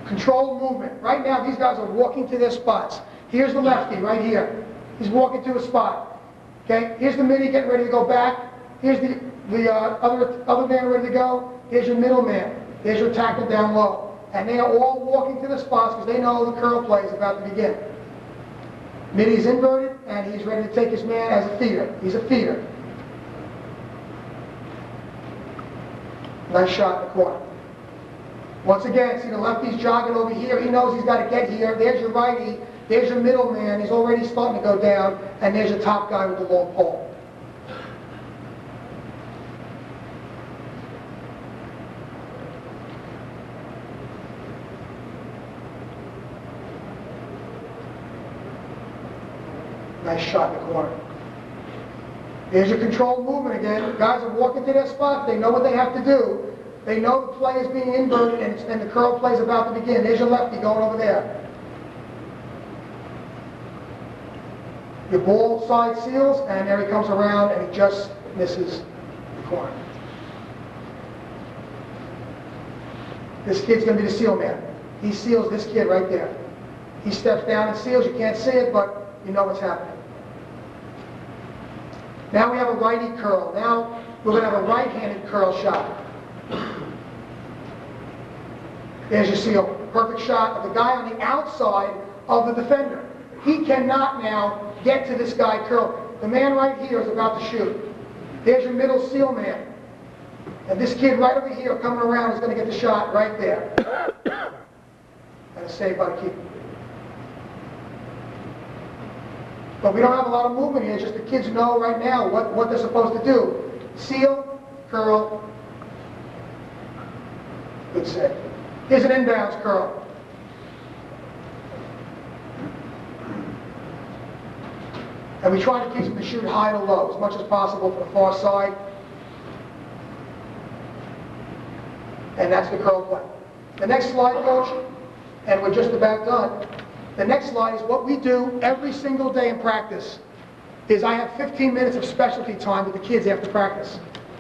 Controlled movement. Right now, these guys are walking to their spots. Here's the lefty right here. He's walking to a spot. Okay. Here's the midi getting ready to go back. Here's the other man ready to go. Here's your middle man. There's your tackle down low. And they are all walking to the spots because they know the curl play is about to begin. Midi's inverted, and he's ready to take his man as a feeder. He's a feeder. Nice shot in the corner. Once again, see the lefty's jogging over here. He knows he's got to get here. There's your righty. There's your middle man. He's already starting to go down. And there's your top guy with the long pole. Nice shot in the corner. There's your controlled movement again. Guys are walking to their spot. They know what they have to do. They know the play is being inverted and the curl play is about to begin. There's your lefty going over there. Your ball side seals, and there he comes around and he just misses the corner. This kid's going to be the seal man. He seals this kid right there. He steps down and seals. You can't see it, but you know what's happening. Now we have a righty curl. Now we're going to have a right-handed curl shot. There's your seal. Perfect shot of the guy on the outside of the defender. He cannot now get to this guy curl. The man right here is about to shoot. There's your middle seal man. And this kid right over here coming around is going to get the shot right there. And a save by the keeper. But we don't have a lot of movement here, just the kids know right now what they're supposed to do. Seal, curl, good save. Here's an inbounds curl. And we try to teach them to shoot high to low as much as possible from the far side. And that's the curl play. The next slide, coach, and we're just about done. The next slide is what we do every single day in practice. Is I have 15 minutes of specialty time with the kids after practice.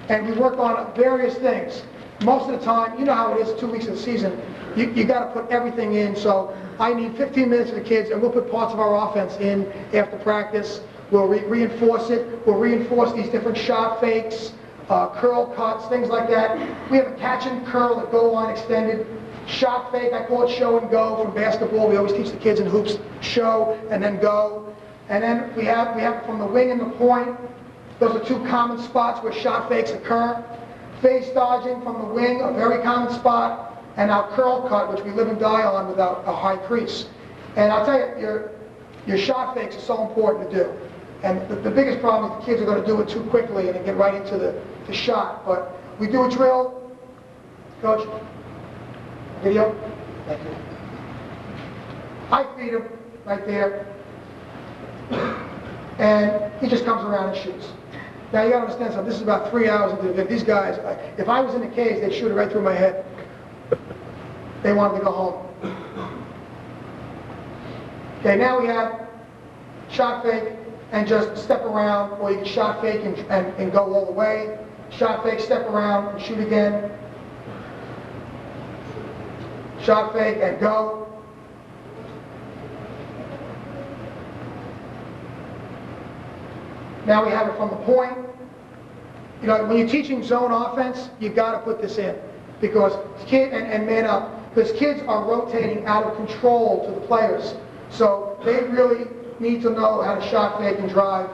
And we work on various things. Most of the time, you know how it is 2 weeks of the season, you got to put everything in. So I need 15 minutes for the kids, and we'll put parts of our offense in after practice. We'll reinforce it. We'll reinforce these different shot fakes, curl cuts, things like that. We have a catch and curl at goal line extended. Shot fake, I call it show and go from basketball. We always teach the kids in hoops, show and then go. And then we have from the wing and the point. Those are two common spots where shot fakes occur. Face dodging from the wing, a very common spot. And our curl cut, which we live and die on without a high crease. And I'll tell you, your shot fakes are so important to do. And the biggest problem is the kids are going to do it too quickly and they get right into the shot. But we do a drill. Coach, video. Thank you. I feed him right there. And he just comes around and shoots. Now you got to understand something. This is about 3 hours into the video. These guys, if I was in the cage, they'd shoot it right through my head. They wanted to go home. Okay, now we have shot fake and just step around, or you can shot fake and go all the way. Shot fake, step around, and shoot again. Shot fake and go. Now we have it from the point. You know, when you're teaching zone offense, you got to put this in because kid and man up, because kids are rotating out of control to the players, so they really need to know how to shot fake and drive.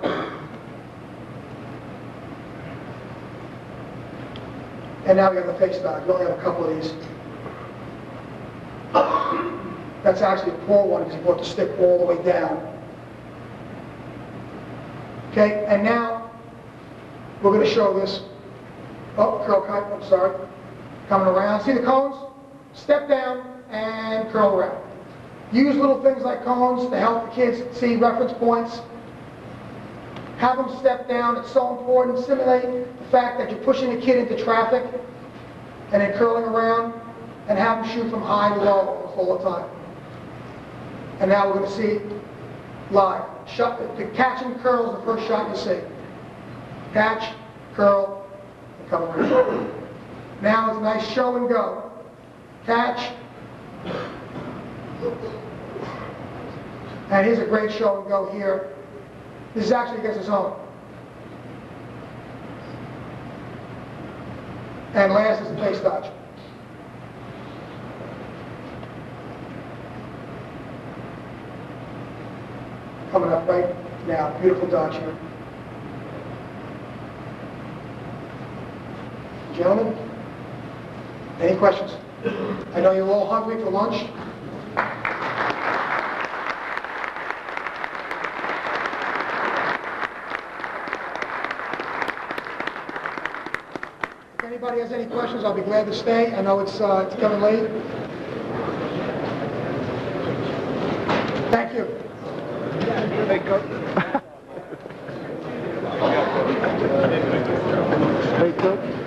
And now we have the face dodge. We only have a couple of these. That's actually a poor one because he brought the stick all the way down. Okay, and now we're going to show this. Oh, curl cut, I'm sorry. Coming around. See the cones? Step down and curl around. Use little things like cones to help the kids see reference points. Have them step down. It's so important. Simulate the fact that you're pushing a kid into traffic and then curling around, and have them shoot from high to low all the time. And now we're going to see live. Shot, the catch and curl is the first shot you see. Catch, curl, and come around. Now it's a nice show and go. Catch. And here's a great show and go here. This is actually against his own. And last is the face dodge. Coming up right now. Beautiful dodge here. Gentlemen, any questions? I know you're all hungry for lunch. If anybody has any questions, I'll be glad to stay. I know it's getting late. Thank you. Hey, Coach. took.